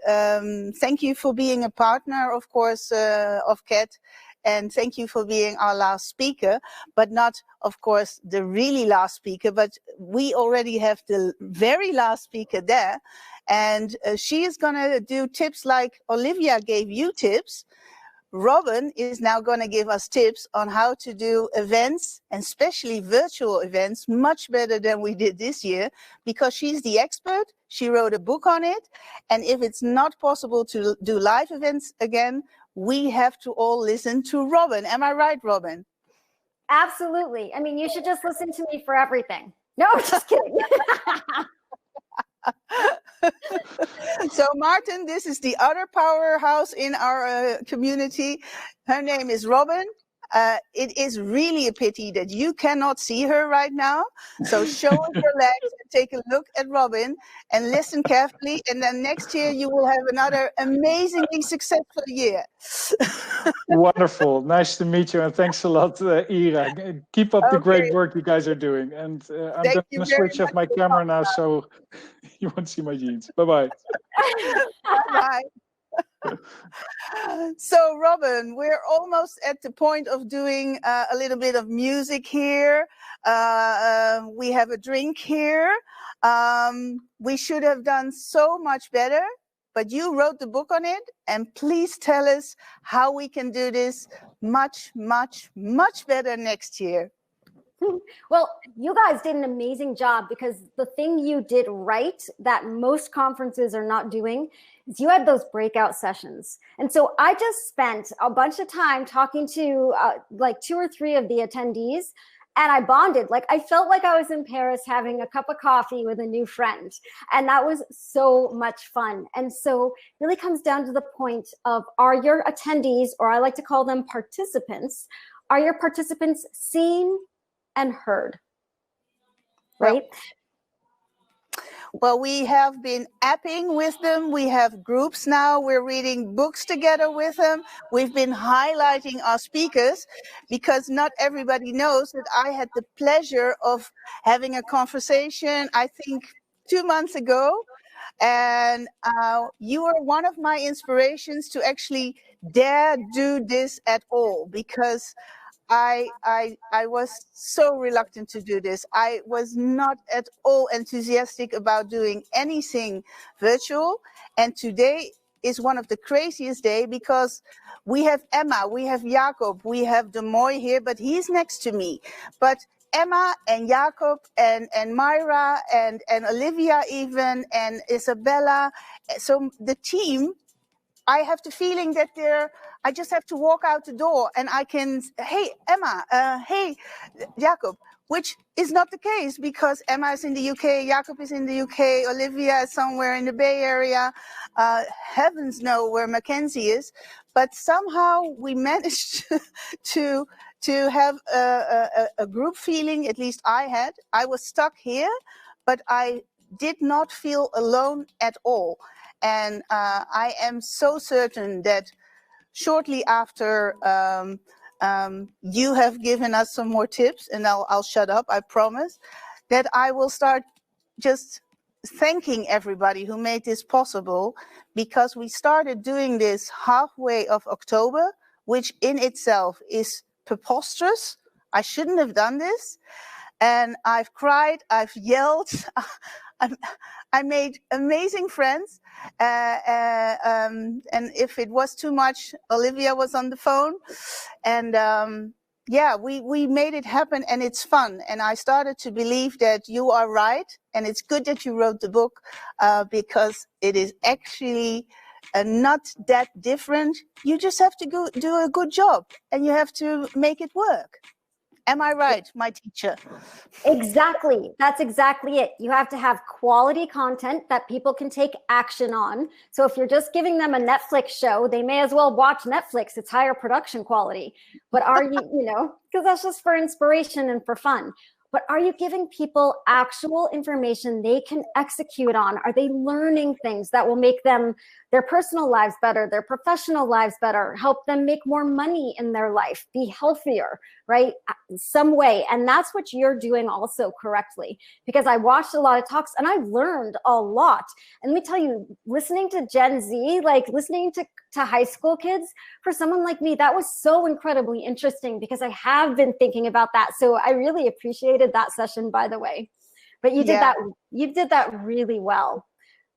thank you for being a partner, of course, of KET. And thank you for being our last speaker, but not, of course, the really last speaker, but we already have the very last speaker there. And she is going to do tips like Olivia gave you tips. Robin is now going to give us tips on how to do events, and especially virtual events, much better than we did this year, because she's the expert. She wrote a book on it. And if it's not possible to do live events again, we have to all listen to Robin. Am I right, Robin?
Absolutely. I mean, you should just listen to me for everything. No, I'm just kidding.
So Maarten, this is the other powerhouse in our community. Her name is Robin. It is really a pity that you cannot see her right now. So show us your legs and take a look at Robin and listen carefully. And then next year you will have another amazingly successful year.
Wonderful. Nice to meet you. And thanks a lot, Ira. Keep up the great work you guys are doing. And I'm going to switch off my camera now so you won't see my jeans. Bye-bye.
Bye-bye. So, Robin, we're almost at the point of doing a little bit of music here. We have a drink here. We should have done so much better, but you wrote the book on it. And please tell us how we can do this much, much, much better next year.
Well, you guys did an amazing job, because the thing you did right that most conferences are not doing is you had those breakout sessions. And so I just spent a bunch of time talking to like 2 or 3 of the attendees, and I bonded. Like, I felt like I was in Paris having a cup of coffee with a new friend. And that was so much fun. And so it really comes down to the point of, are your attendees, or I like to call them participants, are your participants seen and heard, right?
Well, we have been apping with them. We have groups now. We're reading books together with them. We've been highlighting our speakers, because not everybody knows that I had the pleasure of having a conversation, I think 2 months ago. And you were one of my inspirations to actually dare do this at all, because I was so reluctant to do this. I was not at all enthusiastic about doing anything virtual. And today is one of the craziest days, because we have Emma, we have Jacob, we have Damoy here, but he's next to me. But Emma and Jacob and Myra and Olivia even, and Isabella, so the team, I have the feeling that I just have to walk out the door and I can, hey, Emma, hey, Jacob, which is not the case, because Emma is in the UK, Jacob is in the UK, Olivia is somewhere in the Bay Area, heavens know where Mackenzie is, but somehow we managed to have a group feeling, at least I had. I was stuck here, but I did not feel alone at all. And I am so certain that shortly after you have given us some more tips, and I'll shut up, I promise, that I will start just thanking everybody who made this possible, because we started doing this halfway of October, which in itself is preposterous. I shouldn't have done this. And I've cried, I've yelled, I made amazing friends. And if it was too much, Olivia was on the phone. And yeah, we made it happen, and it's fun. And I started to believe that you are right. And it's good that you wrote the book, because it is actually not that different. You just have to go do a good job, and you have to make it work. Am I right, my teacher?
Exactly. That's exactly it. You have to have quality content that people can take action on. So if you're just giving them a Netflix show, they may as well watch Netflix. It's higher production quality. But are you, because that's just for inspiration and for fun. But are you giving people actual information they can execute on? Are they learning things that will make them, their personal lives better, their professional lives better, help them make more money in their life, be healthier, right? Some way. And that's what you're doing also correctly, because I watched a lot of talks and I learned a lot. And let me tell you, listening to Gen Z, like listening to high school kids, for someone like me, that was so incredibly interesting, because I have been thinking about that. So I really appreciated that session, by the way. But you did that really well.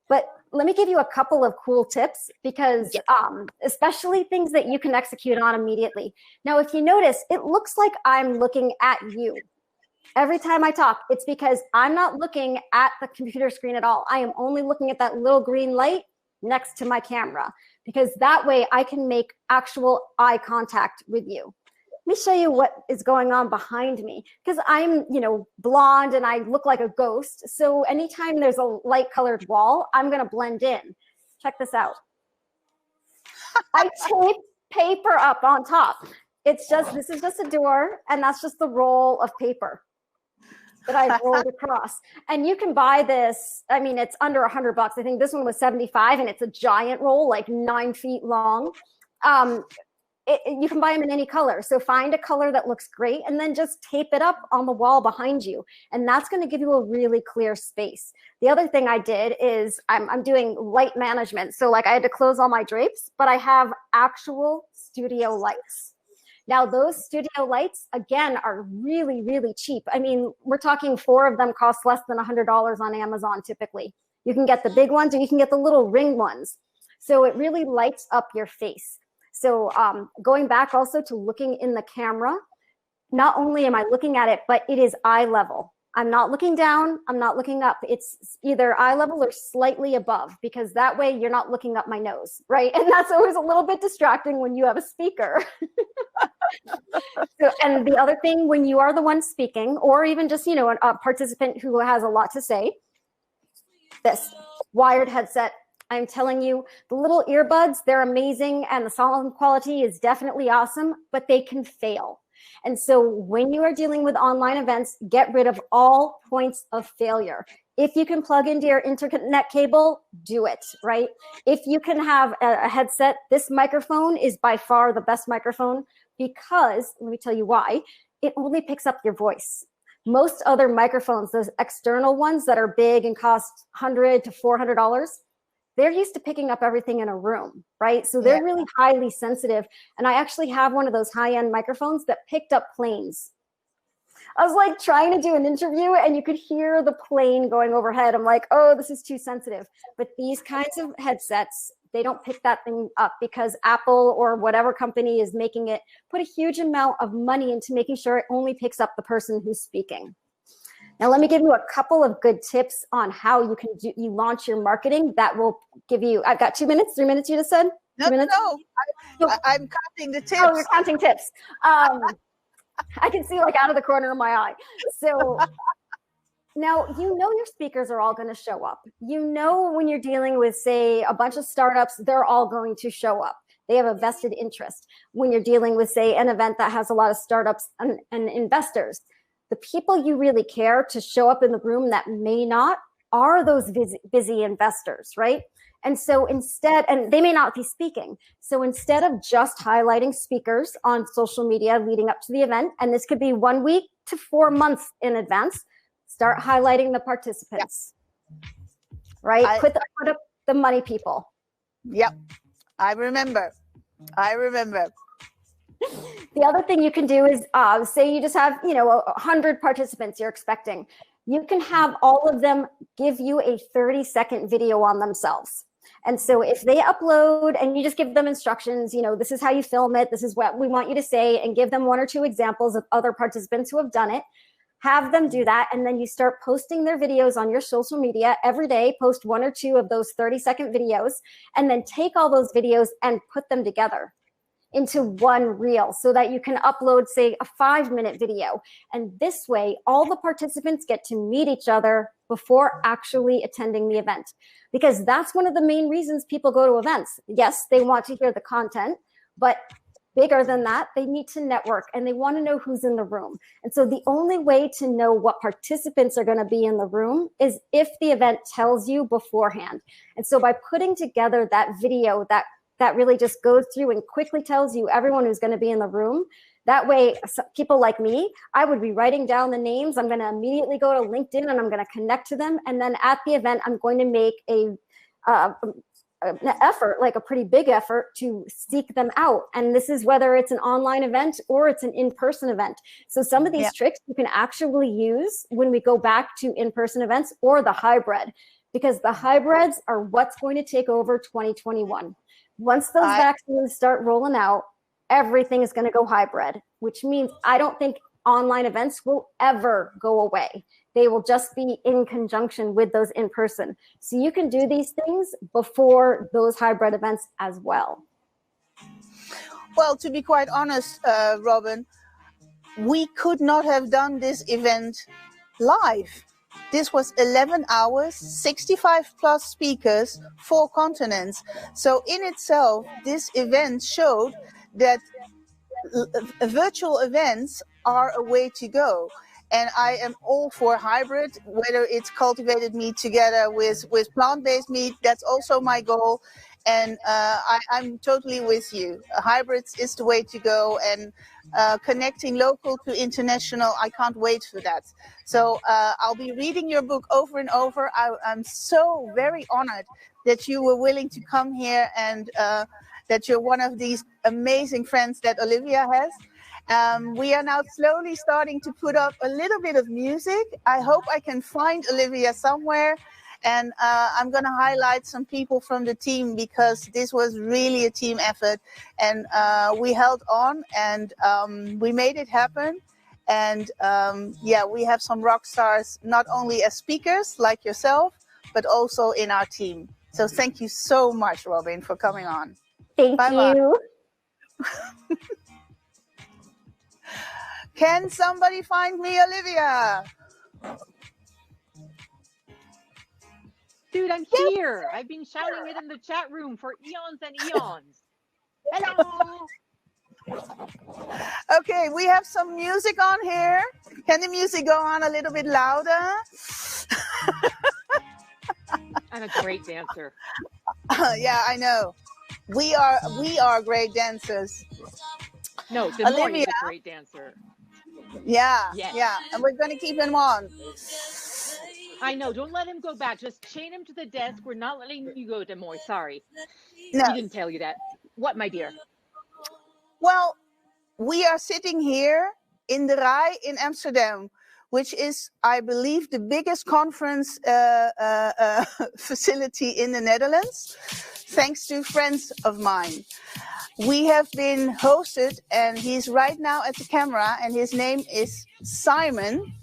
But let me give you a couple of cool tips, because especially things that you can execute on immediately. Now, if you notice, it looks like I'm looking at you. Every time I talk, it's because I'm not looking at the computer screen at all. I am only looking at that little green light next to my camera, because that way I can make actual eye contact with you. Let me show you what is going on behind me, because I'm, blonde and I look like a ghost. So anytime there's a light colored wall, I'm going to blend in. Check this out. I taped paper up on top. It's just, this is just a door, and that's just the roll of paper that I've rolled across. And you can buy this, I mean, it's under $100. I think this one was 75, and it's a giant roll, like 9 feet long. You can buy them in any color. So find a color that looks great and then just tape it up on the wall behind you. And that's going to give you a really clear space. The other thing I did is I'm doing light management. So like I had to close all my drapes, but I have actual studio lights. Now those studio lights, again, are really, really cheap. I mean, we're talking 4 of them cost less than $100 on Amazon typically. You can get the big ones or you can get the little ring ones. So it really lights up your face. So going back also to looking in the camera, not only am I looking at it, but it is eye level. I'm not looking down, I'm not looking up. It's either eye level or slightly above, because that way you're not looking up my nose, right? And that's always a little bit distracting when you have a speaker. And the other thing, when you are the one speaking, or even just, you know, a participant who has a lot to say, this wired headset, I'm telling you, the little earbuds, they're amazing, and the sound quality is definitely awesome, but they can fail. And so when you are dealing with online events, get rid of all points of failure. If you can plug into your internet cable, do it, right? If you can have a headset, this microphone is by far the best microphone because, let me tell you why, it only picks up your voice. Most other microphones, those external ones that are big and cost $100 to $400, they're used to picking up everything in a room, right? So they're really highly sensitive. And I actually have one of those high-end microphones that picked up planes. I was like trying to do an interview and you could hear the plane going overhead. I'm like, oh, this is too sensitive. But these kinds of headsets, they don't pick that thing up because Apple or whatever company is making it put a huge amount of money into making sure it only picks up the person who's speaking. Now, let me give you a couple of good tips on how you can launch your marketing that will give you, I've got 2 minutes, 3 minutes you just said? 2 minutes?
No, I'm counting the tips.
Oh, you're counting tips. I can see like out of the corner of my eye. So now, you know your speakers are all going to show up. You know when you're dealing with, say, a bunch of startups, they're all going to show up. They have a vested interest. When you're dealing with, say, an event that has a lot of startups and investors, the people you really care to show up in the room that may not are those busy investors, right? And so instead, and they may not be speaking. So instead of just highlighting speakers on social media leading up to the event, and this could be 1 week to 4 months in advance, start highlighting the participants, right? Put up the money people.
Yep, I remember.
The other thing you can do is say you just have, 100 participants you're expecting. You can have all of them give you a 30-second video on themselves. And so if they upload and you just give them instructions, this is how you film it, this is what we want you to say, and give them 1 or 2 examples of other participants who have done it, have them do that, and then you start posting their videos on your social media every day, post 1 or 2 of those 30-second videos, and then take all those videos and put them together into one reel so that you can upload, say, a 5-minute video. And this way, all the participants get to meet each other before actually attending the event. Because that's one of the main reasons people go to events. Yes, they want to hear the content, but bigger than that, they need to network and they want to know who's in the room. And so the only way to know what participants are going to be in the room is if the event tells you beforehand. And so by putting together that video that really just goes through and quickly tells you everyone who's going to be in the room. That way, people like me, I would be writing down the names. I'm going to immediately go to LinkedIn and I'm going to connect to them. And then at the event, I'm going to make an effort, like a pretty big effort, to seek them out. And this is whether it's an online event or it's an in-person event. So some of these tricks you can actually use when we go back to in-person events or the hybrid, because the hybrids are what's going to take over 2021. Once those vaccines start rolling out, everything is going to go hybrid, which means I don't think online events will ever go away. They will just be in conjunction with those in person. So you can do these things before those hybrid events as well.
Well, to be quite honest, Robin, we could not have done this event live. This was 11 hours, 65 plus speakers, 4 continents. So in itself, this event showed that virtual events are a way to go. And I am all for hybrid, whether it's cultivated meat together with plant-based meat. That's also my goal. And I'm totally with you. Hybrids is the way to go. And connecting local to international, I can't wait for that. So I'll be reading your book over and over. I'm so very honored that you were willing to come here and that you're one of these amazing friends that Olivia has. We are now slowly starting to put up a little bit of music. I hope I can find Olivia somewhere. And I'm going to highlight some people from the team because this was really a team effort. And we held on and we made it happen. And yeah, we have some rock stars, not only as speakers like yourself, but also in our team. So thank you so much, Robin, for coming on.
Thank you.
Can somebody find me Olivia?
Dude, I'm here. I've been shouting it in the chat room for eons and eons. Hello.
Okay, we have some music on here. Can the music go on a little bit louder?
I'm a great dancer.
Yeah, I know. We are great dancers.
No, Damoy
Olivia
is a great dancer.
Yeah,
yes.
Yeah, and we're going to keep him on.
I know. Don't let him go back. Just chain him to the desk. We're not letting you go, Damoy. Sorry.
No.
He didn't tell you that. What, my dear?
Well, we are sitting here in the Rijdt in Amsterdam, which is, I believe, the biggest conference facility in the Netherlands, thanks to friends of mine. We have been hosted, and he's right now at the camera, and his name is Simon.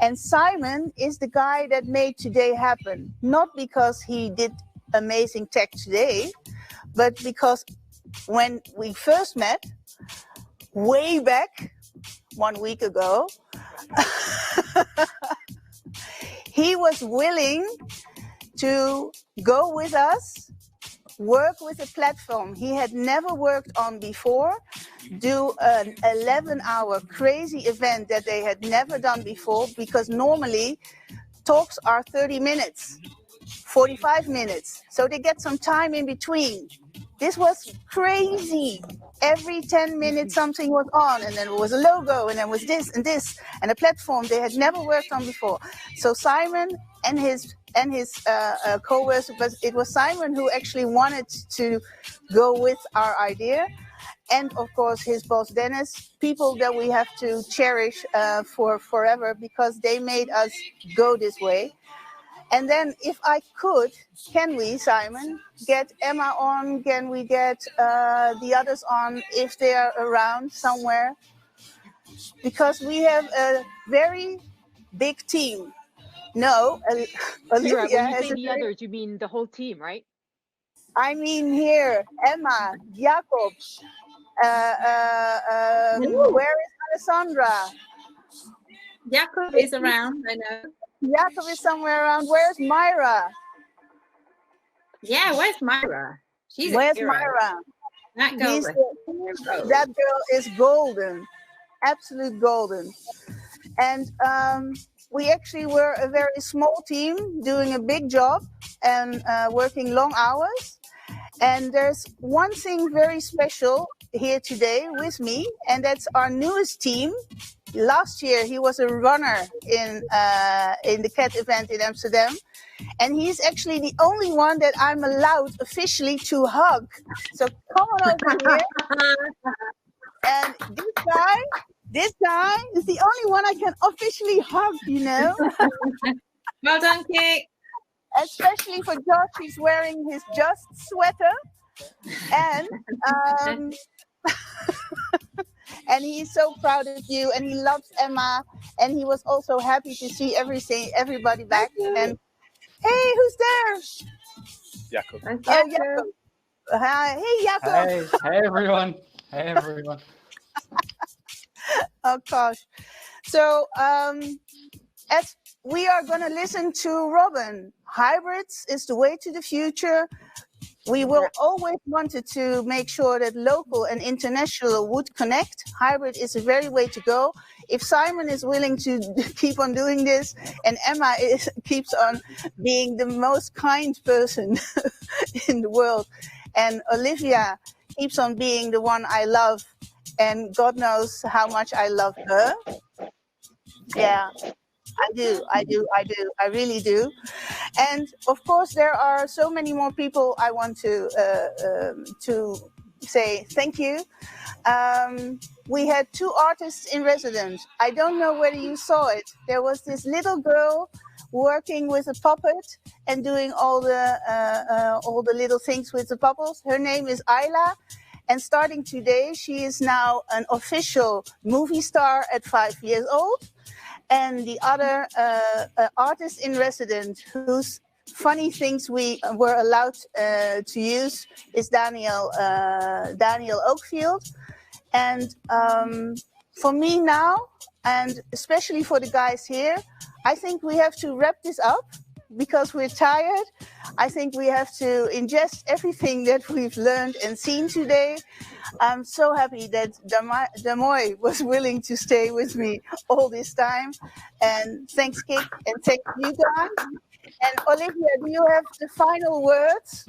And Simon is the guy that made today happen, not because he did amazing tech today, but because when we first met, way back 1 week ago, he was willing to go with us, work with a platform he had never worked on before, do an 11-hour crazy event that they had never done before, because normally talks are 30 minutes, 45 minutes. So they get some time in between. This was crazy. Every 10 minutes something was on, and then it was a logo, and then was this, and a platform they had never worked on before. So Simon and his co-workers, but it was Simon who actually wanted to go with our idea. And of course his boss Dennis, people that we have to cherish for forever, because they made us go this way. And then if I could, can we, Simon, get Emma on? Can we get the others on if they are around somewhere? Because we have a very big team. No, Olivia
when you
has
say the others, you mean the whole team, right?
I mean here, Emma, Jacob, where is Alessandra?
Jacob is around, I know.
Jacob is somewhere around. Where's Myra?
Yeah, where's Myra?
Where's Myra?
That girl.
That girl is golden, absolute golden. And we actually were a very small team doing a big job and working long hours. And there's one thing very special here today with me, and that's our newest team. Last year, he was a runner in the KET event in Amsterdam. And he's actually the only one that I'm allowed officially to hug. So come on over here. And this guy is the only one I can officially hug, you know.
Well done, Kate.
Especially for Josh, he's wearing his Just sweater. And and he's so proud of you, and he loves Emma, and he was also happy to see everybody back. And hey, who's there?
Jacob.
Jacob. Hi. Hey, Jacob.
Hey everyone. Hey everyone.
Oh gosh. So as we are going to listen to Robin, hybrids is the way to the future. We will always wanted to make sure that local and international would connect. Hybrid is a very way to go. If Simon is willing to keep on doing this, and Emma keeps on being the most kind person in the world, and Olivia keeps on being the one I love, and God knows how much I love her. Yeah. I really do. And of course, there are so many more people I want to say thank you. We had 2 artists in residence. I don't know whether you saw it. There was this little girl working with a puppet and doing all the little things with the puppets. Her name is Isla. And starting today, she is now an official movie star at 5 years old. And the other artist in residence whose funny things we were allowed to use is Daniel Oakfield. And for me now, and especially for the guys here, I think we have to wrap this up because we're tired. I think we have to ingest everything that we've learned and seen today. I'm so happy that Damoy was willing to stay with me all this time. And thanks, Kik, and thank you guys. And Olivia, do you have the final words?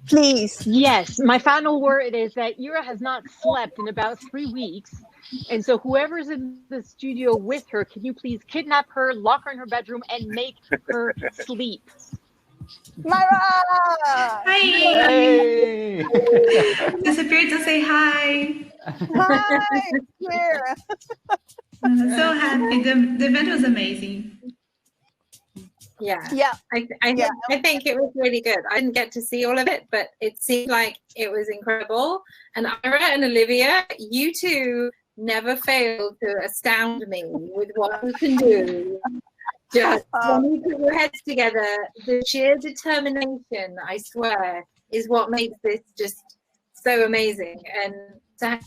Please.
Yes, my final word is that Ira has not slept in about 3 weeks. And so whoever's in the studio with her, can you please kidnap her, lock her in her bedroom, and make her sleep?
Myra!
Hi!
Hey!
Disappeared to say hi.
Hi! Here.
I'm so happy. The event was amazing.
Yeah.
I
think it was really good. I didn't get to see all of it, but it seemed like it was incredible. And Ira and Olivia, you two never failed to astound me with what you can do. Just when you put your heads together, the sheer determination, I swear, is what makes this just so amazing. And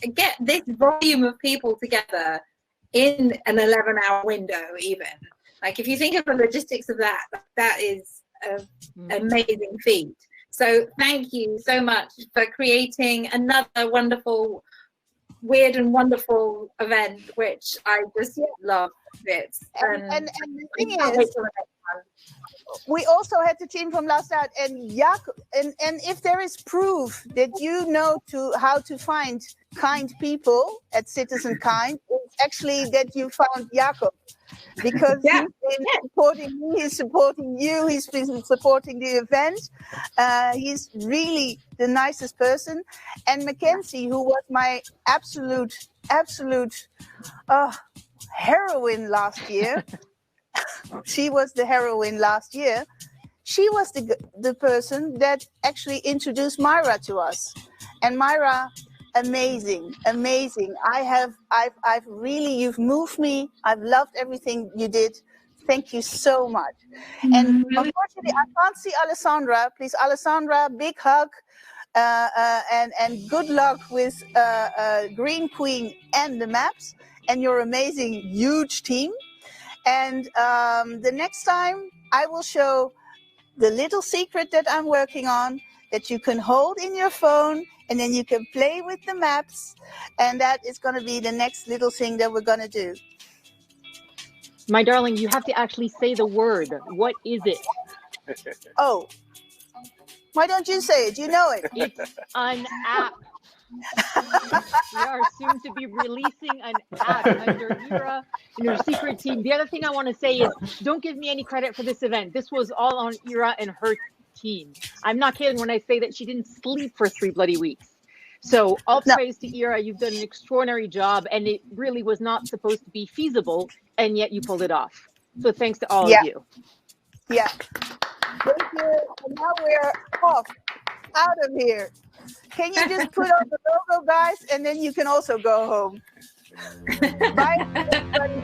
to get this volume of people together in an 11-hour window, even. Like, if you think of the logistics of that, that is an amazing feat. So thank you so much for creating another wonderful, weird and wonderful event, which I just love it.
And the thing is, we also had the team from last night, and if there is proof that you know how to find kind people at Citizen Kind, it's actually that you found Jacob. Because he's been supporting me, he's supporting you, he's been supporting the event. He's really the nicest person. And Mackenzie, who was my absolute heroine last year, she was the heroine last year. She was the person that actually introduced Myra to us. And Myra, amazing. I've really, you've moved me. I've loved everything you did. Thank you so much. And unfortunately, I can't see Alessandra. Please, Alessandra, big hug. And good luck with Green Queen and the maps and your amazing, huge team. And the next time I will show the little secret that I'm working on that you can hold in your phone, and then you can play with the maps. And that is going to be the next little thing that we're going to do.
My darling, you have to actually say the word. What is it?
Oh, why don't you say it? You know it.
It's an app. We are soon to be releasing an app under Ira and her secret team. The other thing I want to say is, don't give me any credit for this event. This was all on Ira and her team. I'm not kidding when I say that she didn't sleep for 3 bloody weeks. So all praise to Ira. You've done an extraordinary job, and it really was not supposed to be feasible, and yet you pulled it off. So thanks to all of you.
Yeah. Thank you. And now we're off, out of here. Can you just put on the logo, guys, and then you can also go home. Bye, everybody.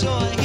so I